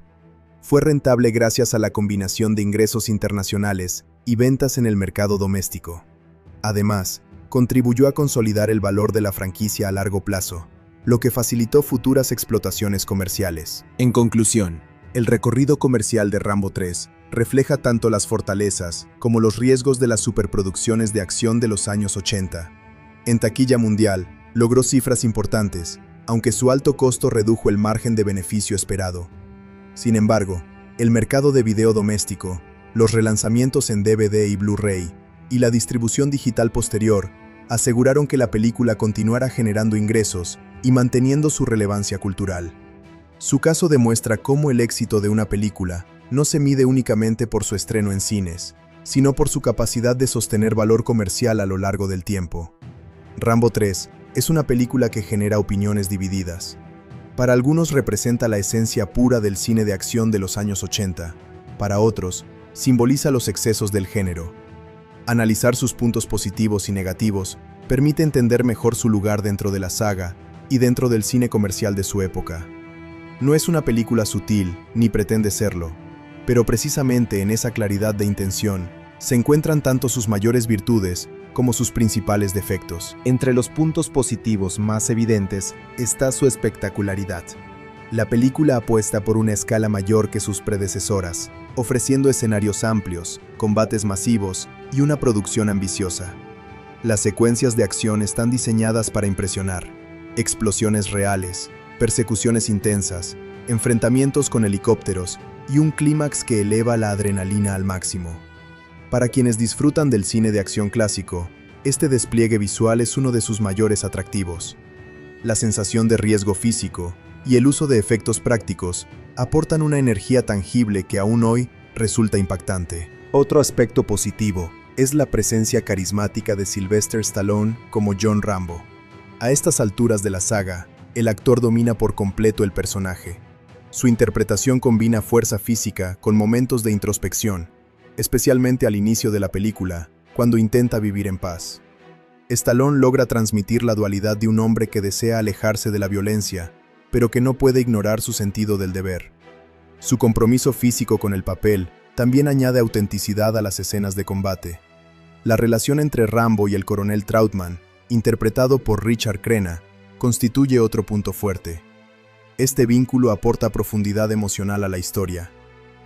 Fue rentable gracias a la combinación de ingresos internacionales y ventas en el mercado doméstico. Además, contribuyó a consolidar el valor de la franquicia a largo plazo, lo que facilitó futuras explotaciones comerciales. En conclusión, el recorrido comercial de Rambo 3 refleja tanto las fortalezas como los riesgos de las superproducciones de acción de los años 80. En taquilla mundial, logró cifras importantes, aunque su alto costo redujo el margen de beneficio esperado. Sin embargo, el mercado de video doméstico, los relanzamientos en DVD y Blu-ray, y la distribución digital posterior aseguraron que la película continuara generando ingresos y manteniendo su relevancia cultural. Su caso demuestra cómo el éxito de una película no se mide únicamente por su estreno en cines, sino por su capacidad de sostener valor comercial a lo largo del tiempo. Rambo 3 es una película que genera opiniones divididas. Para algunos representa la esencia pura del cine de acción de los años 80, para otros, simboliza los excesos del género. Analizar sus puntos positivos y negativos permite entender mejor su lugar dentro de la saga y dentro del cine comercial de su época. No es una película sutil, ni pretende serlo, pero precisamente en esa claridad de intención se encuentran tanto sus mayores virtudes como sus principales defectos. Entre los puntos positivos más evidentes está su espectacularidad. La película apuesta por una escala mayor que sus predecesoras, ofreciendo escenarios amplios, combates masivos y una producción ambiciosa. Las secuencias de acción están diseñadas para impresionar. Explosiones reales, persecuciones intensas, enfrentamientos con helicópteros y un clímax que eleva la adrenalina al máximo. Para quienes disfrutan del cine de acción clásico, este despliegue visual es uno de sus mayores atractivos. La sensación de riesgo físico y el uso de efectos prácticos aportan una energía tangible que aún hoy resulta impactante. Otro aspecto positivo es la presencia carismática de Sylvester Stallone como John Rambo. A estas alturas de la saga, el actor domina por completo el personaje. Su interpretación combina fuerza física con momentos de introspección, especialmente al inicio de la película, cuando intenta vivir en paz. Stallone logra transmitir la dualidad de un hombre que desea alejarse de la violencia, pero que no puede ignorar su sentido del deber. Su compromiso físico con el papel también añade autenticidad a las escenas de combate. La relación entre Rambo y el coronel Trautman, interpretado por Richard Crenna, constituye otro punto fuerte. Este vínculo aporta profundidad emocional a la historia.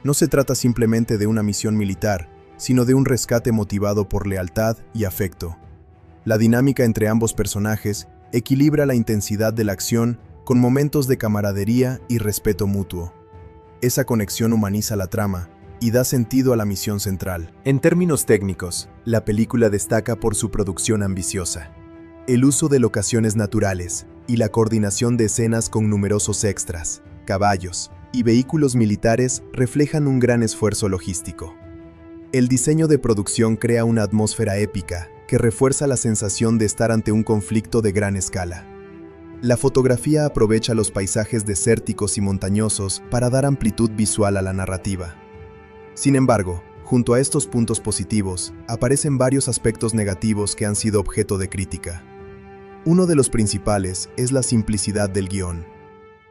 No se trata simplemente de una misión militar, sino de un rescate motivado por lealtad y afecto. La dinámica entre ambos personajes equilibra la intensidad de la acción con momentos de camaradería y respeto mutuo. Esa conexión humaniza la trama y da sentido a la misión central. En términos técnicos, la película destaca por su producción ambiciosa. El uso de locaciones naturales y la coordinación de escenas con numerosos extras, caballos y vehículos militares reflejan un gran esfuerzo logístico. El diseño de producción crea una atmósfera épica que refuerza la sensación de estar ante un conflicto de gran escala. La fotografía aprovecha los paisajes desérticos y montañosos para dar amplitud visual a la narrativa. Sin embargo, junto a estos puntos positivos, aparecen varios aspectos negativos que han sido objeto de crítica. Uno de los principales es la simplicidad del guión.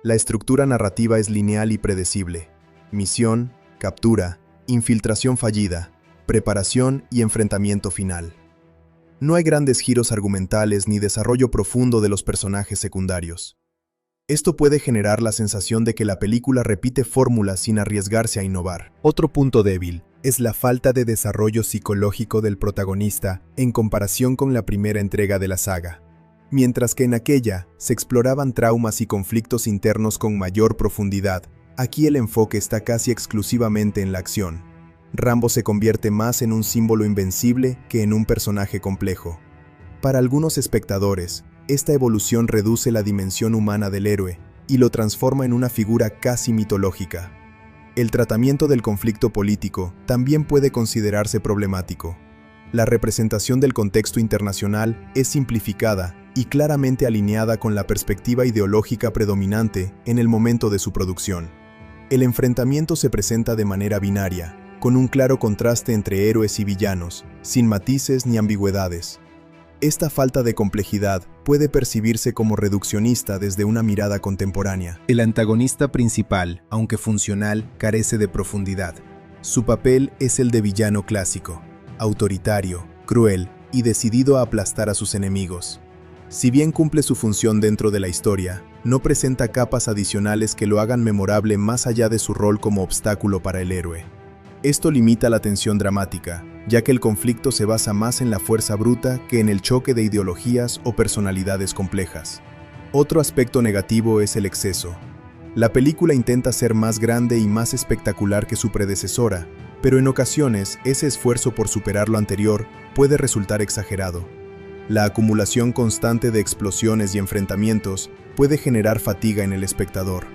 La estructura narrativa es lineal y predecible. Misión, captura, infiltración fallida, preparación y enfrentamiento final. No hay grandes giros argumentales ni desarrollo profundo de los personajes secundarios. Esto puede generar la sensación de que la película repite fórmulas sin arriesgarse a innovar. Otro punto débil es la falta de desarrollo psicológico del protagonista en comparación con la primera entrega de la saga. Mientras que en aquella se exploraban traumas y conflictos internos con mayor profundidad, aquí el enfoque está casi exclusivamente en la acción. Rambo se convierte más en un símbolo invencible que en un personaje complejo. Para algunos espectadores, esta evolución reduce la dimensión humana del héroe y lo transforma en una figura casi mitológica. El tratamiento del conflicto político también puede considerarse problemático. La representación del contexto internacional es simplificada y claramente alineada con la perspectiva ideológica predominante en el momento de su producción. El enfrentamiento se presenta de manera binaria, con un claro contraste entre héroes y villanos, sin matices ni ambigüedades. Esta falta de complejidad puede percibirse como reduccionista desde una mirada contemporánea. El antagonista principal, aunque funcional, carece de profundidad. Su papel es el de villano clásico, autoritario, cruel y decidido a aplastar a sus enemigos. Si bien cumple su función dentro de la historia, no presenta capas adicionales que lo hagan memorable más allá de su rol como obstáculo para el héroe. Esto limita la tensión dramática, ya que el conflicto se basa más en la fuerza bruta que en el choque de ideologías o personalidades complejas. Otro aspecto negativo es el exceso. La película intenta ser más grande y más espectacular que su predecesora, pero en ocasiones ese esfuerzo por superar lo anterior puede resultar exagerado. La acumulación constante de explosiones y enfrentamientos puede generar fatiga en el espectador.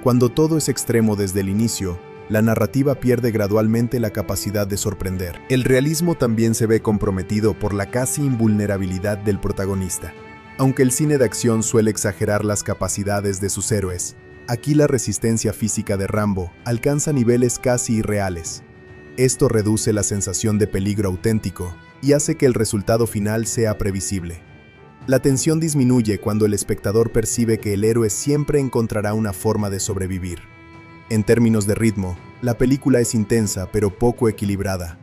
Cuando todo es extremo desde el inicio, la narrativa pierde gradualmente la capacidad de sorprender. El realismo también se ve comprometido por la casi invulnerabilidad del protagonista. Aunque el cine de acción suele exagerar las capacidades de sus héroes, aquí la resistencia física de Rambo alcanza niveles casi irreales. Esto reduce la sensación de peligro auténtico y hace que el resultado final sea previsible. La tensión disminuye cuando el espectador percibe que el héroe siempre encontrará una forma de sobrevivir. En términos de ritmo, la película es intensa pero poco equilibrada.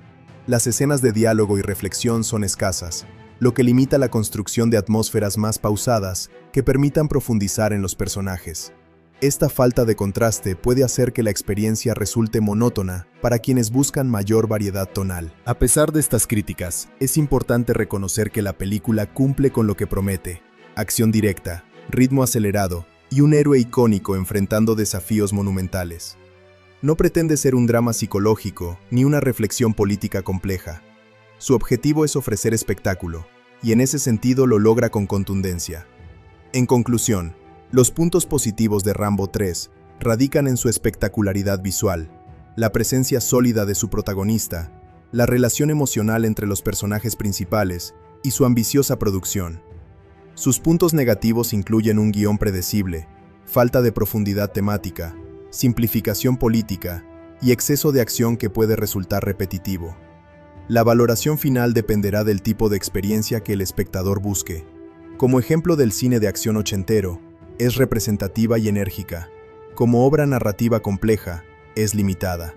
Las escenas de diálogo y reflexión son escasas, lo que limita la construcción de atmósferas más pausadas que permitan profundizar en los personajes. Esta falta de contraste puede hacer que la experiencia resulte monótona para quienes buscan mayor variedad tonal. A pesar de estas críticas, es importante reconocer que la película cumple con lo que promete: acción directa, ritmo acelerado y un héroe icónico enfrentando desafíos monumentales. No pretende ser un drama psicológico ni una reflexión política compleja. Su objetivo es ofrecer espectáculo, y en ese sentido lo logra con contundencia. En conclusión, los puntos positivos de Rambo 3 radican en su espectacularidad visual, la presencia sólida de su protagonista, la relación emocional entre los personajes principales y su ambiciosa producción. Sus puntos negativos incluyen un guión predecible, falta de profundidad temática, simplificación política y exceso de acción que puede resultar repetitivo. La valoración final dependerá del tipo de experiencia que el espectador busque. Como ejemplo del cine de acción ochentero, es representativa y enérgica. Como obra narrativa compleja, es limitada.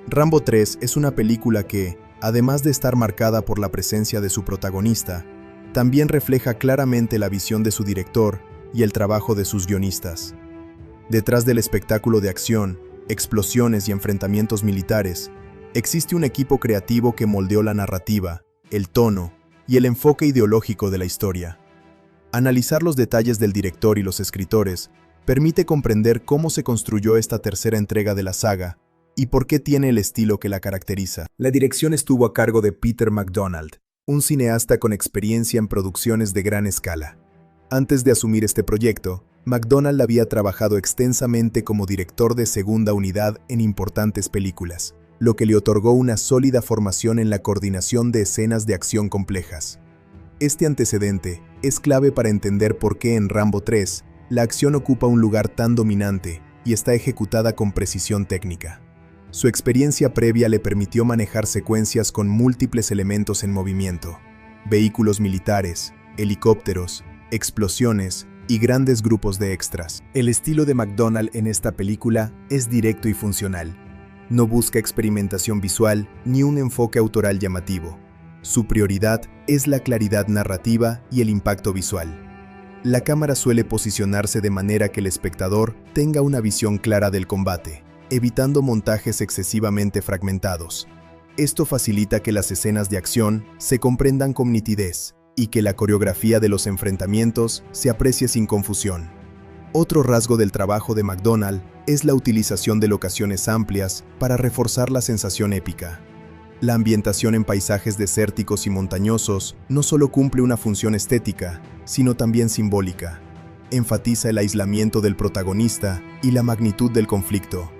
Rambo 3 es una película que, además de estar marcada por la presencia de su protagonista, también refleja claramente la visión de su director y el trabajo de sus guionistas. Detrás del espectáculo de acción, explosiones y enfrentamientos militares, existe un equipo creativo que moldeó la narrativa, el tono y el enfoque ideológico de la historia. Analizar los detalles del director y los escritores permite comprender cómo se construyó esta tercera entrega de la saga y por qué tiene el estilo que la caracteriza. La dirección estuvo a cargo de Peter MacDonald, un cineasta con experiencia en producciones de gran escala. Antes de asumir este proyecto, MacDonald había trabajado extensamente como director de segunda unidad en importantes películas, lo que le otorgó una sólida formación en la coordinación de escenas de acción complejas. Este antecedente es clave para entender por qué en Rambo 3 la acción ocupa un lugar tan dominante y está ejecutada con precisión técnica. Su experiencia previa le permitió manejar secuencias con múltiples elementos en movimiento: vehículos militares, helicópteros, explosiones y grandes grupos de extras. El estilo de MacDonald en esta película es directo y funcional. No busca experimentación visual ni un enfoque autoral llamativo. Su prioridad es la claridad narrativa y el impacto visual. La cámara suele posicionarse de manera que el espectador tenga una visión clara del combate, evitando montajes excesivamente fragmentados. Esto facilita que las escenas de acción se comprendan con nitidez y que la coreografía de los enfrentamientos se aprecie sin confusión. Otro rasgo del trabajo de MacDonald es la utilización de locaciones amplias para reforzar la sensación épica. La ambientación en paisajes desérticos y montañosos no solo cumple una función estética, sino también simbólica. Enfatiza el aislamiento del protagonista y la magnitud del conflicto.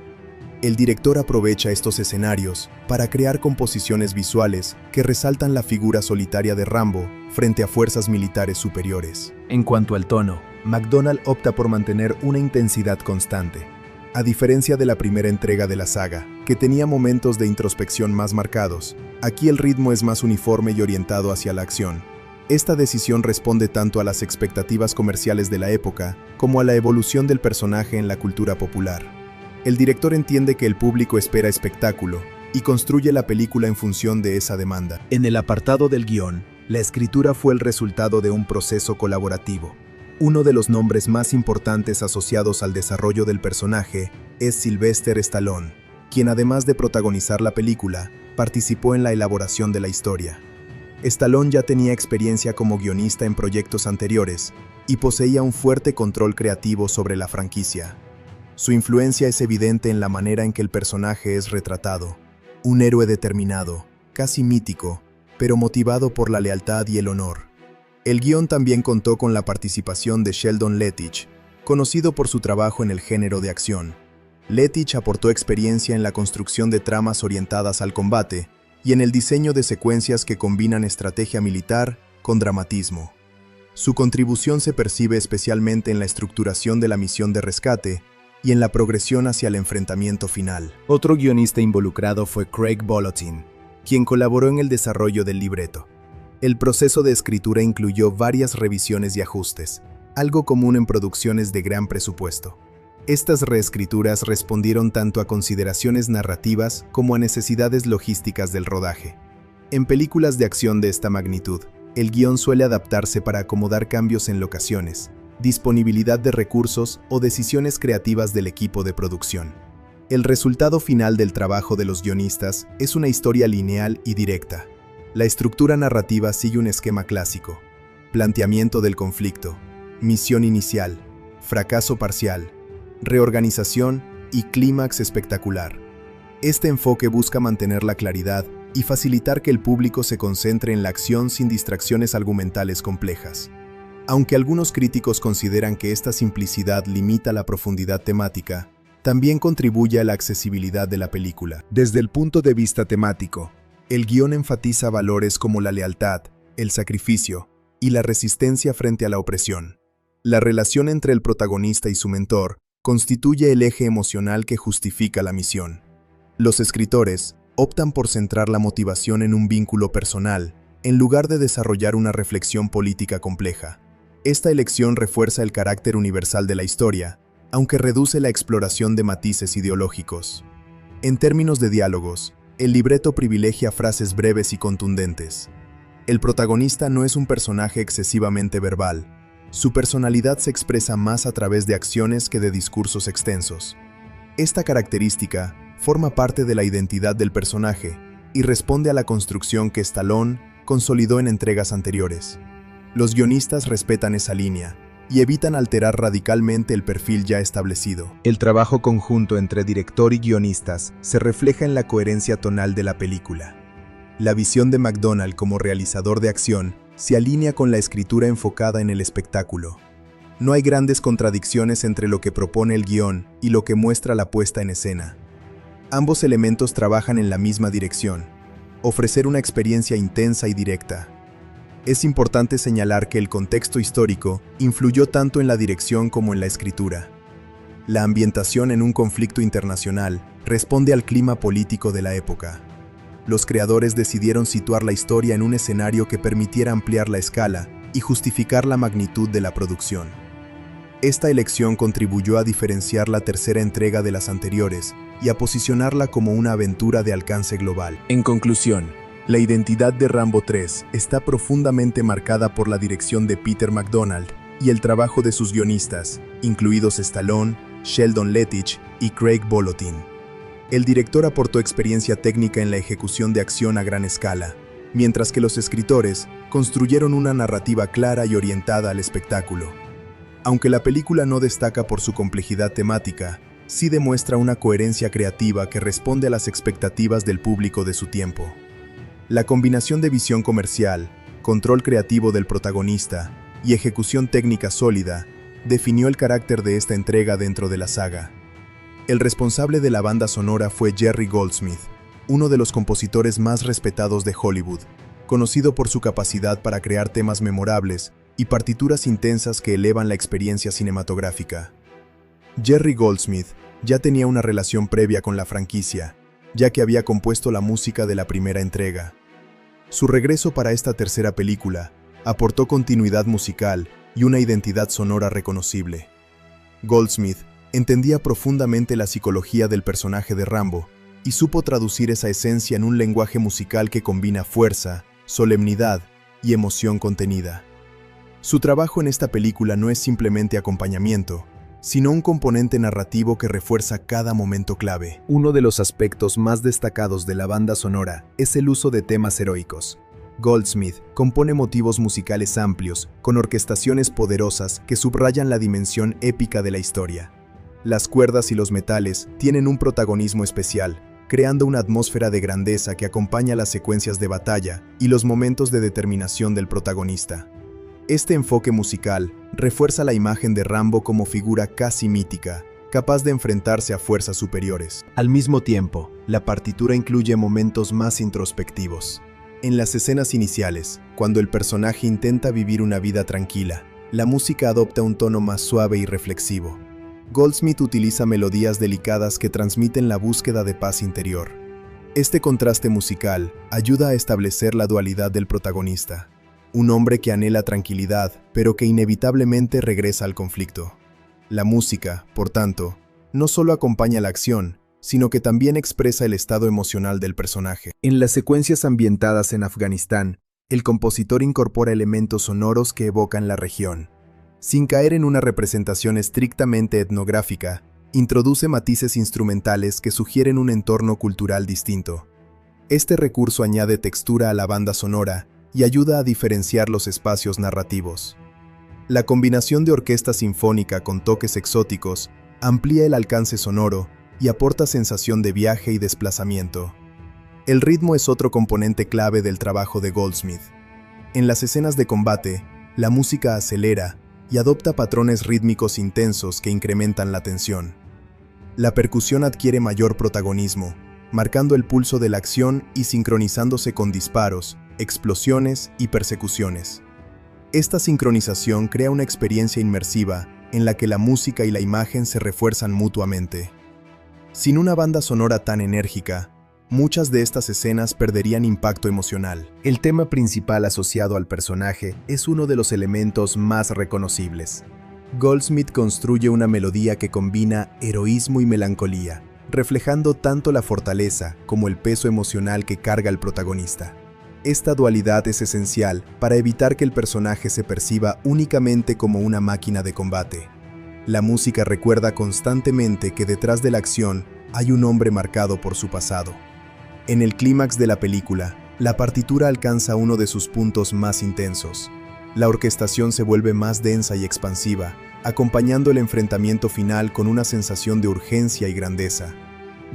El director aprovecha estos escenarios para crear composiciones visuales que resaltan la figura solitaria de Rambo frente a fuerzas militares superiores. En cuanto al tono, MacDonald opta por mantener una intensidad constante. A diferencia de la primera entrega de la saga, que tenía momentos de introspección más marcados, aquí el ritmo es más uniforme y orientado hacia la acción. Esta decisión responde tanto a las expectativas comerciales de la época como a la evolución del personaje en la cultura popular. El director entiende que el público espera espectáculo y construye la película en función de esa demanda. En el apartado del guión, la escritura fue el resultado de un proceso colaborativo. Uno de los nombres más importantes asociados al desarrollo del personaje es Sylvester Stallone, quien además de protagonizar la película, participó en la elaboración de la historia. Stallone ya tenía experiencia como guionista en proyectos anteriores y poseía un fuerte control creativo sobre la franquicia. Su influencia es evidente en la manera en que el personaje es retratado. Un héroe determinado, casi mítico, pero motivado por la lealtad y el honor. El guión también contó con la participación de Sheldon Lettich, conocido por su trabajo en el género de acción. Lettich aportó experiencia en la construcción de tramas orientadas al combate y en el diseño de secuencias que combinan estrategia militar con dramatismo. Su contribución se percibe especialmente en la estructuración de la misión de rescate y en la progresión hacia el enfrentamiento final. Otro guionista involucrado fue Craig Bolotin, quien colaboró en el desarrollo del libreto. El proceso de escritura incluyó varias revisiones y ajustes, algo común en producciones de gran presupuesto. Estas reescrituras respondieron tanto a consideraciones narrativas como a necesidades logísticas del rodaje. En películas de acción de esta magnitud, el guión suele adaptarse para acomodar cambios en locaciones, disponibilidad de recursos o decisiones creativas del equipo de producción. El resultado final del trabajo de los guionistas es una historia lineal y directa. La estructura narrativa sigue un esquema clásico: planteamiento del conflicto, misión inicial, fracaso parcial, reorganización y clímax espectacular. Este enfoque busca mantener la claridad y facilitar que el público se concentre en la acción sin distracciones argumentales complejas. Aunque algunos críticos consideran que esta simplicidad limita la profundidad temática, también contribuye a la accesibilidad de la película. Desde el punto de vista temático, el guión enfatiza valores como la lealtad, el sacrificio y la resistencia frente a la opresión. La relación entre el protagonista y su mentor constituye el eje emocional que justifica la misión. Los escritores optan por centrar la motivación en un vínculo personal, en lugar de desarrollar una reflexión política compleja. Esta elección refuerza el carácter universal de la historia, aunque reduce la exploración de matices ideológicos. En términos de diálogos, El libreto privilegia frases breves y contundentes. El protagonista no es un personaje excesivamente verbal. Su personalidad se expresa más a través de acciones que de discursos extensos. Esta característica forma parte de la identidad del personaje y responde a la construcción que Stallone consolidó en entregas anteriores. Los guionistas respetan esa línea y evitan alterar radicalmente el perfil ya establecido. El trabajo conjunto entre director y guionistas se refleja en la coherencia tonal de la película. La visión de McDonald como realizador de acción se alinea con la escritura enfocada en el espectáculo. No hay grandes contradicciones entre lo que propone el guión y lo que muestra la puesta en escena. Ambos elementos trabajan en la misma dirección: ofrecer una experiencia intensa y directa. Es importante señalar que el contexto histórico influyó tanto en la dirección como en la escritura. La ambientación en un conflicto internacional responde al clima político de la época. Los creadores decidieron situar la historia en un escenario que permitiera ampliar la escala y justificar la magnitud de la producción. Esta elección contribuyó a diferenciar la tercera entrega de las anteriores y a posicionarla como una aventura de alcance global. En conclusión, la identidad de Rambo 3 está profundamente marcada por la dirección de Peter McDonald y el trabajo de sus guionistas, incluidos Stallone, Sheldon Lettich y Craig Bolotin. El director aportó experiencia técnica en la ejecución de acción a gran escala, mientras que los escritores construyeron una narrativa clara y orientada al espectáculo. Aunque la película no destaca por su complejidad temática, sí demuestra una coherencia creativa que responde a las expectativas del público de su tiempo. La combinación de visión comercial, control creativo del protagonista y ejecución técnica sólida definió el carácter de esta entrega dentro de la saga. El responsable de la banda sonora fue Jerry Goldsmith, uno de los compositores más respetados de Hollywood, conocido por su capacidad para crear temas memorables y partituras intensas que elevan la experiencia cinematográfica. Jerry Goldsmith ya tenía una relación previa con la franquicia, ya que había compuesto la música de la primera entrega. Su regreso para esta tercera película aportó continuidad musical y una identidad sonora reconocible. Goldsmith entendía profundamente la psicología del personaje de Rambo y supo traducir esa esencia en un lenguaje musical que combina fuerza, solemnidad y emoción contenida. Su trabajo en esta película no es simplemente acompañamiento, sino un componente narrativo que refuerza cada momento clave. Uno de los aspectos más destacados de la banda sonora es el uso de temas heroicos. Goldsmith compone motivos musicales amplios, con orquestaciones poderosas que subrayan la dimensión épica de la historia. Las cuerdas y los metales tienen un protagonismo especial, creando una atmósfera de grandeza que acompaña las secuencias de batalla y los momentos de determinación del protagonista. Este enfoque musical refuerza la imagen de Rambo como figura casi mítica, capaz de enfrentarse a fuerzas superiores. Al mismo tiempo, la partitura incluye momentos más introspectivos. En las escenas iniciales, cuando el personaje intenta vivir una vida tranquila, la música adopta un tono más suave y reflexivo. Goldsmith utiliza melodías delicadas que transmiten la búsqueda de paz interior. Este contraste musical ayuda a establecer la dualidad del protagonista. Un hombre que anhela tranquilidad, pero que inevitablemente regresa al conflicto. La música, por tanto, no solo acompaña la acción, sino que también expresa el estado emocional del personaje. En las secuencias ambientadas en Afganistán, el compositor incorpora elementos sonoros que evocan la región. Sin caer en una representación estrictamente etnográfica, introduce matices instrumentales que sugieren un entorno cultural distinto. Este recurso añade textura a la banda sonora y ayuda a diferenciar los espacios narrativos. La combinación de orquesta sinfónica con toques exóticos amplía el alcance sonoro y aporta sensación de viaje y desplazamiento. El ritmo es otro componente clave del trabajo de Goldsmith. En las escenas de combate, la música acelera y adopta patrones rítmicos intensos que incrementan la tensión. La percusión adquiere mayor protagonismo, marcando el pulso de la acción y sincronizándose con disparos, explosiones y persecuciones. Esta sincronización crea una experiencia inmersiva en la que la música y la imagen se refuerzan mutuamente. Sin una banda sonora tan enérgica, muchas de estas escenas perderían impacto emocional. El tema principal asociado al personaje es uno de los elementos más reconocibles. Goldsmith construye una melodía que combina heroísmo y melancolía, reflejando tanto la fortaleza como el peso emocional que carga el protagonista. Esta dualidad es esencial para evitar que el personaje se perciba únicamente como una máquina de combate. La música recuerda constantemente que detrás de la acción hay un hombre marcado por su pasado. En el clímax de la película, la partitura alcanza uno de sus puntos más intensos. La orquestación se vuelve más densa y expansiva, acompañando el enfrentamiento final con una sensación de urgencia y grandeza.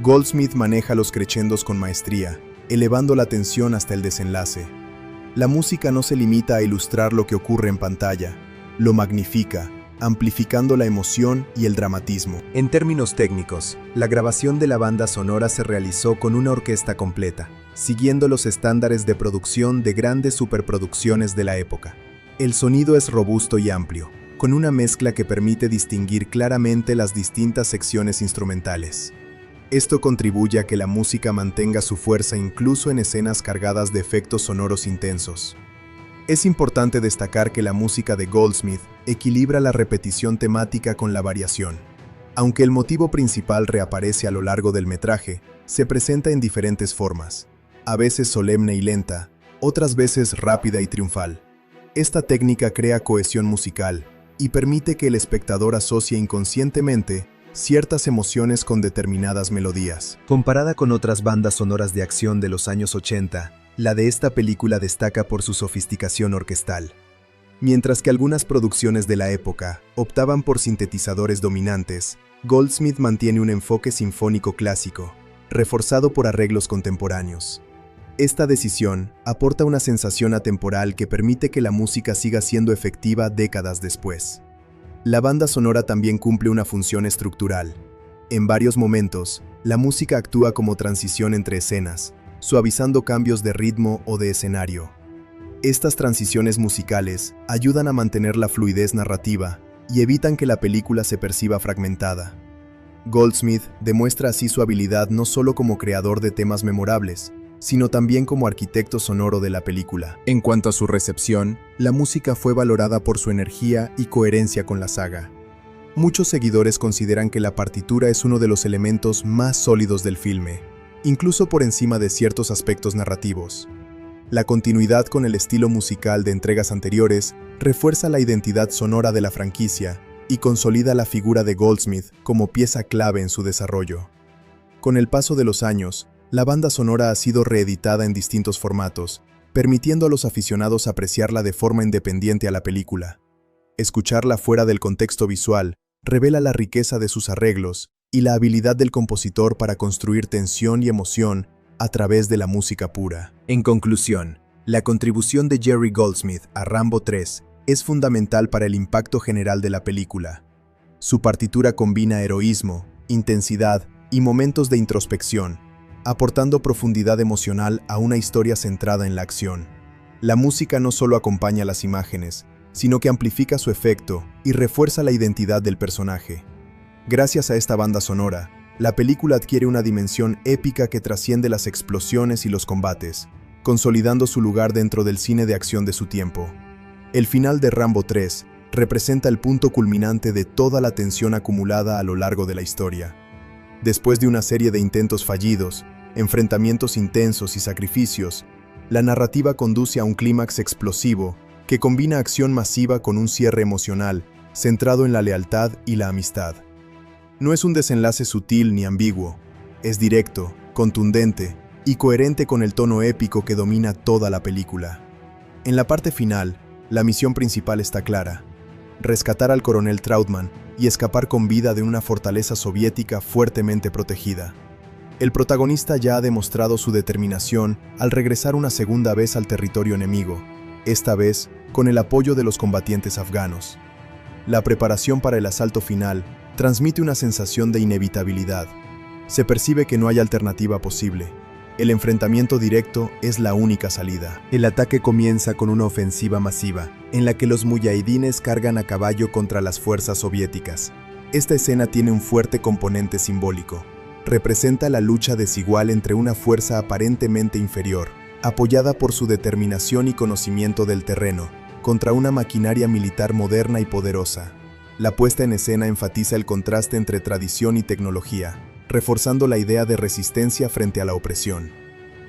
Goldsmith maneja los crescendos con maestría, elevando la tensión hasta el desenlace. La música no se limita a ilustrar lo que ocurre en pantalla, lo magnifica, amplificando la emoción y el dramatismo. En términos técnicos, la grabación de la banda sonora se realizó con una orquesta completa, siguiendo los estándares de producción de grandes superproducciones de la época. El sonido es robusto y amplio, con una mezcla que permite distinguir claramente las distintas secciones instrumentales. Esto contribuye a que la música mantenga su fuerza incluso en escenas cargadas de efectos sonoros intensos. Es importante destacar que la música de Goldsmith equilibra la repetición temática con la variación. Aunque el motivo principal reaparece a lo largo del metraje, se presenta en diferentes formas, a veces solemne y lenta, otras veces rápida y triunfal. Esta técnica crea cohesión musical y permite que el espectador asocie inconscientemente ciertas emociones con determinadas melodías. Comparada con otras bandas sonoras de acción de los años 80, la de esta película destaca por su sofisticación orquestal. Mientras que algunas producciones de la época optaban por sintetizadores dominantes, Goldsmith mantiene un enfoque sinfónico clásico, reforzado por arreglos contemporáneos. Esta decisión aporta una sensación atemporal que permite que la música siga siendo efectiva décadas después. La banda sonora también cumple una función estructural. En varios momentos, la música actúa como transición entre escenas, suavizando cambios de ritmo o de escenario. Estas transiciones musicales ayudan a mantener la fluidez narrativa y evitan que la película se perciba fragmentada. Goldsmith demuestra así su habilidad no solo como creador de temas memorables, sino también como arquitecto sonoro de la película. En cuanto a su recepción, la música fue valorada por su energía y coherencia con la saga. Muchos seguidores consideran que la partitura es uno de los elementos más sólidos del filme, incluso por encima de ciertos aspectos narrativos. La continuidad con el estilo musical de entregas anteriores refuerza la identidad sonora de la franquicia y consolida la figura de Goldsmith como pieza clave en su desarrollo. Con el paso de los años, la banda sonora ha sido reeditada en distintos formatos, permitiendo a los aficionados apreciarla de forma independiente a la película. Escucharla fuera del contexto visual revela la riqueza de sus arreglos y la habilidad del compositor para construir tensión y emoción a través de la música pura. En conclusión, la contribución de Jerry Goldsmith a Rambo 3 es fundamental para el impacto general de la película. Su partitura combina heroísmo, intensidad y momentos de introspección, aportando profundidad emocional a una historia centrada en la acción. La música no solo acompaña las imágenes, sino que amplifica su efecto y refuerza la identidad del personaje. Gracias a esta banda sonora, la película adquiere una dimensión épica que trasciende las explosiones y los combates, consolidando su lugar dentro del cine de acción de su tiempo. El final de Rambo 3 representa el punto culminante de toda la tensión acumulada a lo largo de la historia. Después de una serie de intentos fallidos, enfrentamientos intensos y sacrificios, la narrativa conduce a un clímax explosivo que combina acción masiva con un cierre emocional, centrado en la lealtad y la amistad. No es un desenlace sutil ni ambiguo, es directo, contundente y coherente con el tono épico que domina toda la película. En la parte final, la misión principal está clara: rescatar al coronel Trautmann y escapar con vida de una fortaleza soviética fuertemente protegida. El protagonista ya ha demostrado su determinación al regresar una segunda vez al territorio enemigo, esta vez con el apoyo de los combatientes afganos. La preparación para el asalto final transmite una sensación de inevitabilidad. Se percibe que no hay alternativa posible. El enfrentamiento directo es la única salida. El ataque comienza con una ofensiva masiva, en la que los muyahidines cargan a caballo contra las fuerzas soviéticas. Esta escena tiene un fuerte componente simbólico. Representa la lucha desigual entre una fuerza aparentemente inferior, apoyada por su determinación y conocimiento del terreno, contra una maquinaria militar moderna y poderosa. La puesta en escena enfatiza el contraste entre tradición y tecnología, reforzando la idea de resistencia frente a la opresión.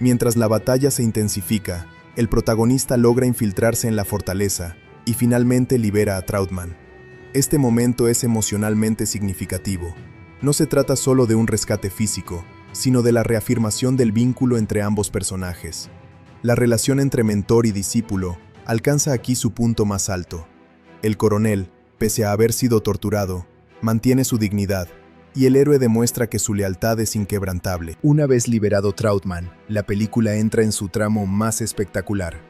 Mientras la batalla se intensifica, el protagonista logra infiltrarse en la fortaleza y finalmente libera a Trautmann. Este momento es emocionalmente significativo. No se trata solo de un rescate físico, sino de la reafirmación del vínculo entre ambos personajes. La relación entre mentor y discípulo alcanza aquí su punto más alto. El coronel, pese a haber sido torturado, mantiene su dignidad, y el héroe demuestra que su lealtad es inquebrantable. Una vez liberado Trautmann, la película entra en su tramo más espectacular.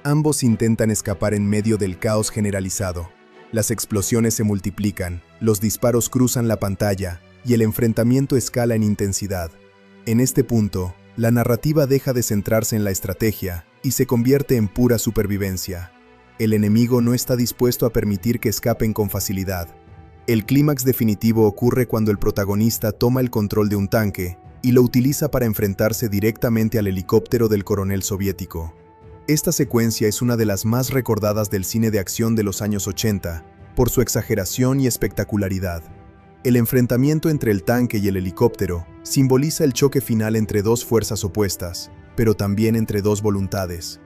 Ambos intentan escapar en medio del caos generalizado. Las explosiones se multiplican, los disparos cruzan la pantalla, y el enfrentamiento escala en intensidad. En este punto, la narrativa deja de centrarse en la estrategia y se convierte en pura supervivencia. El enemigo no está dispuesto a permitir que escapen con facilidad. El clímax definitivo ocurre cuando el protagonista toma el control de un tanque y lo utiliza para enfrentarse directamente al helicóptero del coronel soviético. Esta secuencia es una de las más recordadas del cine de acción de los años 80, por su exageración y espectacularidad. El enfrentamiento entre el tanque y el helicóptero simboliza el choque final entre dos fuerzas opuestas, pero también entre dos voluntades.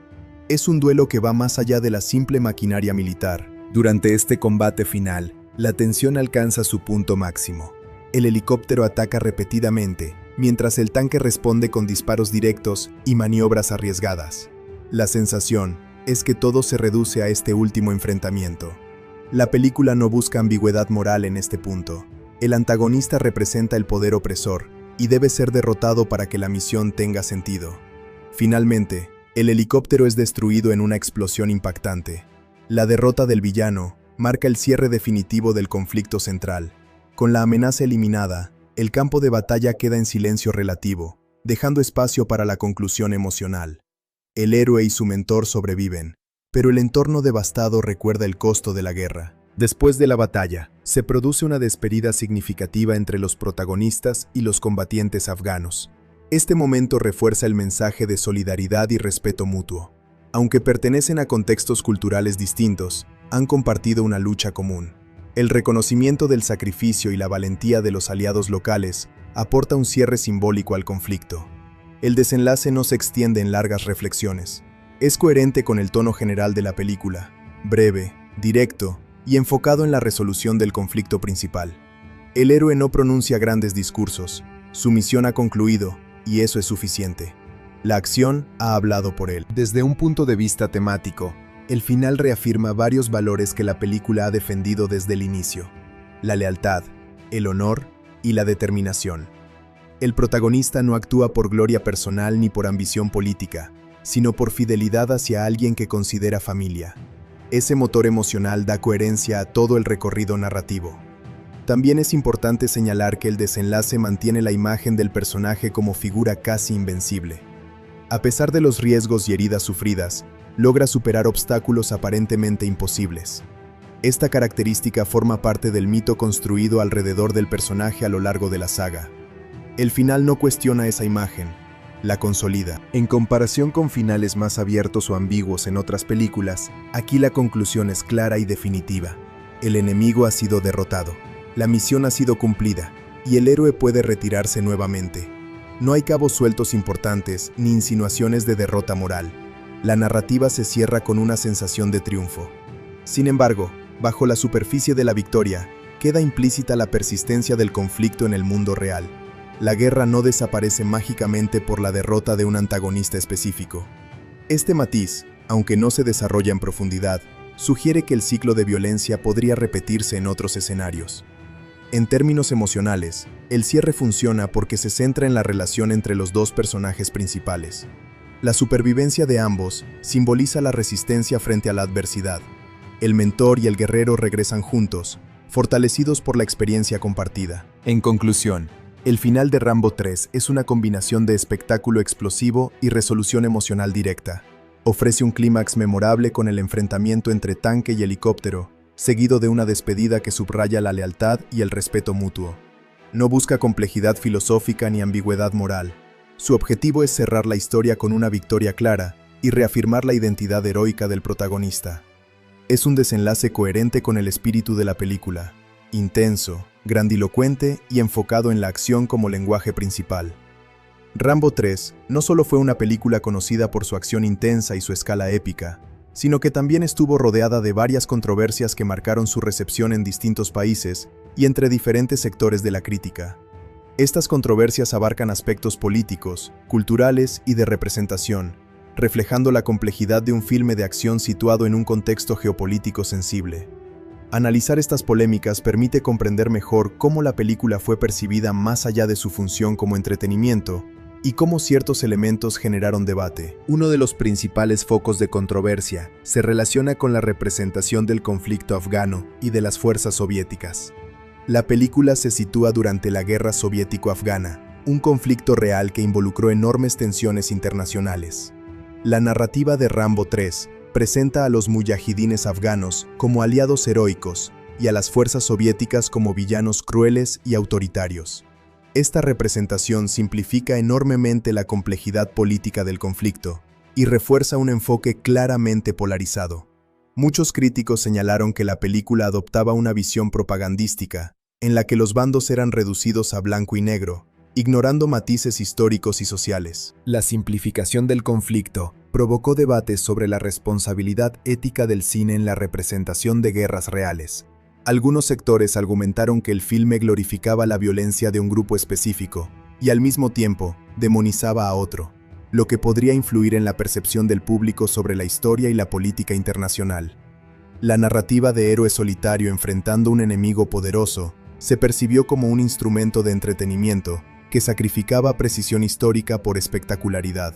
Es un duelo que va más allá de la simple maquinaria militar. Durante este combate final, la tensión alcanza su punto máximo. El helicóptero ataca repetidamente, mientras el tanque responde con disparos directos y maniobras arriesgadas. La sensación es que todo se reduce a este último enfrentamiento. La película no busca ambigüedad moral en este punto. El antagonista representa el poder opresor y debe ser derrotado para que la misión tenga sentido. Finalmente, el helicóptero es destruido en una explosión impactante. La derrota del villano marca el cierre definitivo del conflicto central. Con la amenaza eliminada, el campo de batalla queda en silencio relativo, dejando espacio para la conclusión emocional. El héroe y su mentor sobreviven, pero el entorno devastado recuerda el costo de la guerra. Después de la batalla, se produce una despedida significativa entre los protagonistas y los combatientes afganos. Este momento refuerza el mensaje de solidaridad y respeto mutuo. Aunque pertenecen a contextos culturales distintos, han compartido una lucha común. El reconocimiento del sacrificio y la valentía de los aliados locales aporta un cierre simbólico al conflicto. El desenlace no se extiende en largas reflexiones. Es coherente con el tono general de la película, breve, directo y enfocado en la resolución del conflicto principal. El héroe no pronuncia grandes discursos, su misión ha concluido y eso es suficiente. La acción ha hablado por él. Desde un punto de vista temático, el final reafirma varios valores que la película ha defendido desde el inicio: la lealtad, el honor y la determinación. El protagonista no actúa por gloria personal ni por ambición política, sino por fidelidad hacia alguien que considera familia. Ese motor emocional da coherencia a todo el recorrido narrativo. También es importante señalar que el desenlace mantiene la imagen del personaje como figura casi invencible. A pesar de los riesgos y heridas sufridas, logra superar obstáculos aparentemente imposibles. Esta característica forma parte del mito construido alrededor del personaje a lo largo de la saga. El final no cuestiona esa imagen, la consolida. En comparación con finales más abiertos o ambiguos en otras películas, aquí la conclusión es clara y definitiva. El enemigo ha sido derrotado, la misión ha sido cumplida, y el héroe puede retirarse nuevamente. No hay cabos sueltos importantes ni insinuaciones de derrota moral. La narrativa se cierra con una sensación de triunfo. Sin embargo, bajo la superficie de la victoria, queda implícita la persistencia del conflicto en el mundo real. La guerra no desaparece mágicamente por la derrota de un antagonista específico. Este matiz, aunque no se desarrolla en profundidad, sugiere que el ciclo de violencia podría repetirse en otros escenarios. En términos emocionales, el cierre funciona porque se centra en la relación entre los dos personajes principales. La supervivencia de ambos simboliza la resistencia frente a la adversidad. El mentor y el guerrero regresan juntos, fortalecidos por la experiencia compartida. En conclusión, el final de Rambo 3 es una combinación de espectáculo explosivo y resolución emocional directa. Ofrece un clímax memorable con el enfrentamiento entre tanque y helicóptero, seguido de una despedida que subraya la lealtad y el respeto mutuo. No busca complejidad filosófica ni ambigüedad moral. Su objetivo es cerrar la historia con una victoria clara y reafirmar la identidad heroica del protagonista. Es un desenlace coherente con el espíritu de la película, intenso, grandilocuente y enfocado en la acción como lenguaje principal. Rambo 3 no solo fue una película conocida por su acción intensa y su escala épica, sino que también estuvo rodeada de varias controversias que marcaron su recepción en distintos países y entre diferentes sectores de la crítica. Estas controversias abarcan aspectos políticos, culturales y de representación, reflejando la complejidad de un filme de acción situado en un contexto geopolítico sensible. Analizar estas polémicas permite comprender mejor cómo la película fue percibida más allá de su función como entretenimiento y cómo ciertos elementos generaron debate. Uno de los principales focos de controversia se relaciona con la representación del conflicto afgano y de las fuerzas soviéticas. La película se sitúa durante la Guerra Soviético-Afgana, un conflicto real que involucró enormes tensiones internacionales. La narrativa de Rambo 3 presenta a los muyahidines afganos como aliados heroicos y a las fuerzas soviéticas como villanos crueles y autoritarios. Esta representación simplifica enormemente la complejidad política del conflicto y refuerza un enfoque claramente polarizado. Muchos críticos señalaron que la película adoptaba una visión propagandística, en la que los bandos eran reducidos a blanco y negro, ignorando matices históricos y sociales. La simplificación del conflicto provocó debates sobre la responsabilidad ética del cine en la representación de guerras reales. Algunos sectores argumentaron que el filme glorificaba la violencia de un grupo específico y al mismo tiempo demonizaba a otro, lo que podría influir en la percepción del público sobre la historia y la política internacional. La narrativa de héroe solitario enfrentando un enemigo poderoso se percibió como un instrumento de entretenimiento que sacrificaba precisión histórica por espectacularidad.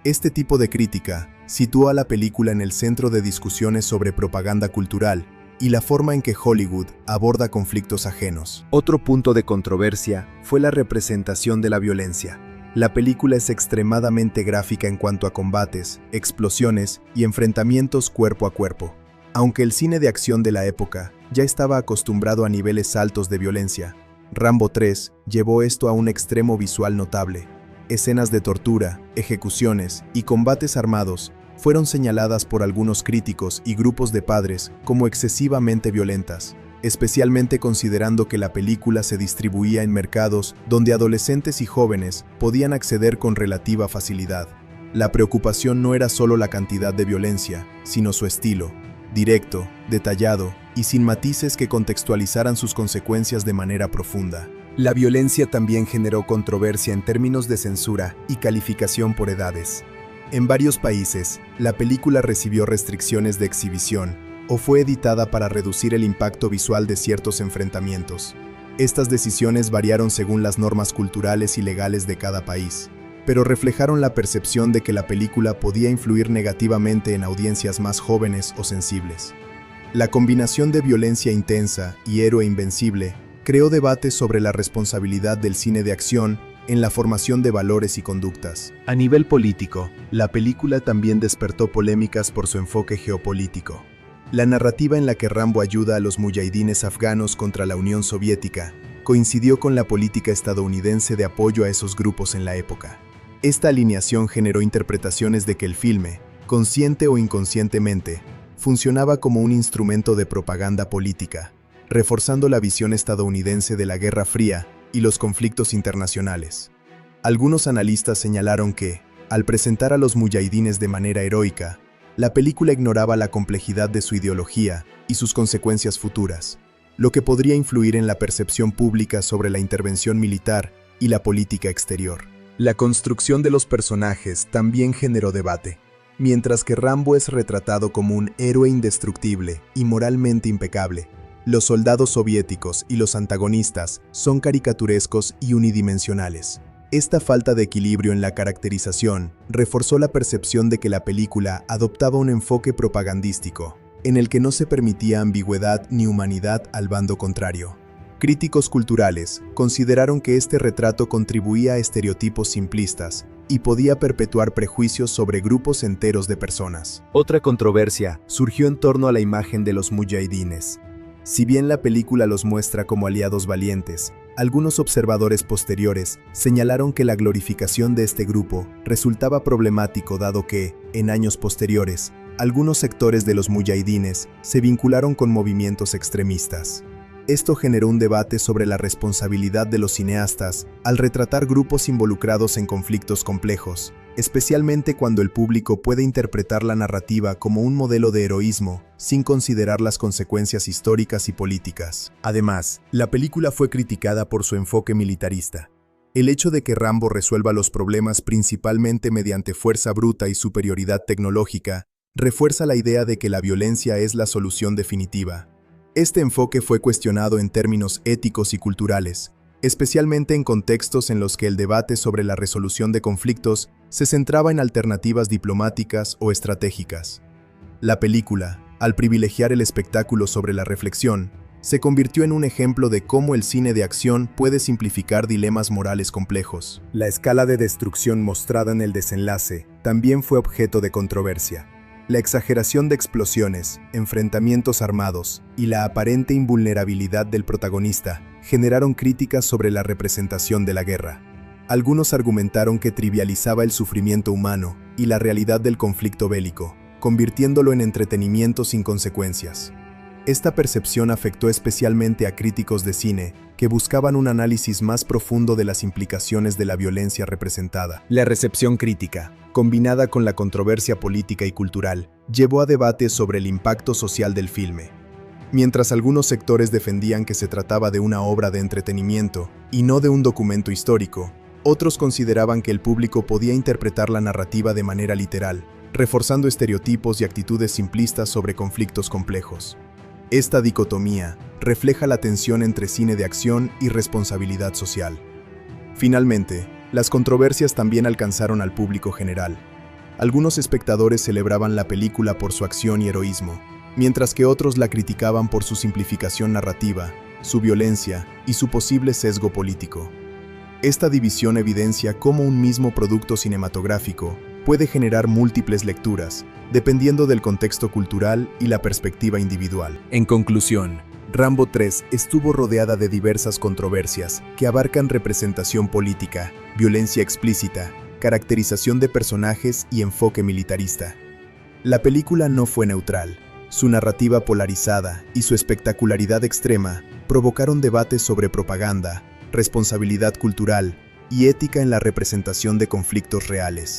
Este tipo de crítica sitúa a la película en el centro de discusiones sobre propaganda cultural y la forma en que Hollywood aborda conflictos ajenos. Otro punto de controversia fue la representación de la violencia. La película es extremadamente gráfica en cuanto a combates, explosiones y enfrentamientos cuerpo a cuerpo. Aunque el cine de acción de la época ya estaba acostumbrado a niveles altos de violencia, Rambo 3 llevó esto a un extremo visual notable. Escenas de tortura, ejecuciones y combates armados fueron señaladas por algunos críticos y grupos de padres como excesivamente violentas, especialmente considerando que la película se distribuía en mercados donde adolescentes y jóvenes podían acceder con relativa facilidad. La preocupación no era solo la cantidad de violencia, sino su estilo, directo, detallado y sin matices que contextualizaran sus consecuencias de manera profunda. La violencia también generó controversia en términos de censura y calificación por edades. En varios países, la película recibió restricciones de exhibición o fue editada para reducir el impacto visual de ciertos enfrentamientos. Estas decisiones variaron según las normas culturales y legales de cada país, pero reflejaron la percepción de que la película podía influir negativamente en audiencias más jóvenes o sensibles. La combinación de violencia intensa y héroe invencible creó debates sobre la responsabilidad del cine de acción en la formación de valores y conductas. A nivel político, la película también despertó polémicas por su enfoque geopolítico. La narrativa en la que Rambo ayuda a los muyahidines afganos contra la Unión Soviética coincidió con la política estadounidense de apoyo a esos grupos en la época. Esta alineación generó interpretaciones de que el filme, consciente o inconscientemente, funcionaba como un instrumento de propaganda política, reforzando la visión estadounidense de la Guerra Fría y los conflictos internacionales. Algunos analistas señalaron que, al presentar a los muyahidines de manera heroica, la película ignoraba la complejidad de su ideología y sus consecuencias futuras, lo que podría influir en la percepción pública sobre la intervención militar y la política exterior. La construcción de los personajes también generó debate. Mientras que Rambo es retratado como un héroe indestructible y moralmente impecable, los soldados soviéticos y los antagonistas son caricaturescos y unidimensionales. Esta falta de equilibrio en la caracterización reforzó la percepción de que la película adoptaba un enfoque propagandístico, en el que no se permitía ambigüedad ni humanidad al bando contrario. Críticos culturales consideraron que este retrato contribuía a estereotipos simplistas y podía perpetuar prejuicios sobre grupos enteros de personas. Otra controversia surgió en torno a la imagen de los muyahidines. Si bien la película los muestra como aliados valientes, algunos observadores posteriores señalaron que la glorificación de este grupo resultaba problemático dado que, en años posteriores, algunos sectores de los muyahidines se vincularon con movimientos extremistas. Esto generó un debate sobre la responsabilidad de los cineastas al retratar grupos involucrados en conflictos complejos, especialmente cuando el público puede interpretar la narrativa como un modelo de heroísmo, sin considerar las consecuencias históricas y políticas. Además, la película fue criticada por su enfoque militarista. El hecho de que Rambo resuelva los problemas principalmente mediante fuerza bruta y superioridad tecnológica refuerza la idea de que la violencia es la solución definitiva. Este enfoque fue cuestionado en términos éticos y culturales, especialmente en contextos en los que el debate sobre la resolución de conflictos se centraba en alternativas diplomáticas o estratégicas. La película, al privilegiar el espectáculo sobre la reflexión, se convirtió en un ejemplo de cómo el cine de acción puede simplificar dilemas morales complejos. La escala de destrucción mostrada en el desenlace también fue objeto de controversia. La exageración de explosiones, enfrentamientos armados y la aparente invulnerabilidad del protagonista generaron críticas sobre la representación de la guerra. Algunos argumentaron que trivializaba el sufrimiento humano y la realidad del conflicto bélico, convirtiéndolo en entretenimiento sin consecuencias. Esta percepción afectó especialmente a críticos de cine que buscaban un análisis más profundo de las implicaciones de la violencia representada. La recepción crítica, combinada con la controversia política y cultural, llevó a debates sobre el impacto social del filme. Mientras algunos sectores defendían que se trataba de una obra de entretenimiento y no de un documento histórico, otros consideraban que el público podía interpretar la narrativa de manera literal, reforzando estereotipos y actitudes simplistas sobre conflictos complejos. Esta dicotomía refleja la tensión entre cine de acción y responsabilidad social. Finalmente, las controversias también alcanzaron al público general. Algunos espectadores celebraban la película por su acción y heroísmo, mientras que otros la criticaban por su simplificación narrativa, su violencia y su posible sesgo político. Esta división evidencia cómo un mismo producto cinematográfico puede generar múltiples lecturas, dependiendo del contexto cultural y la perspectiva individual. En conclusión, Rambo 3 estuvo rodeada de diversas controversias que abarcan representación política, violencia explícita, caracterización de personajes y enfoque militarista. La película no fue neutral. Su narrativa polarizada y su espectacularidad extrema provocaron debates sobre propaganda, responsabilidad cultural y ética en la representación de conflictos reales.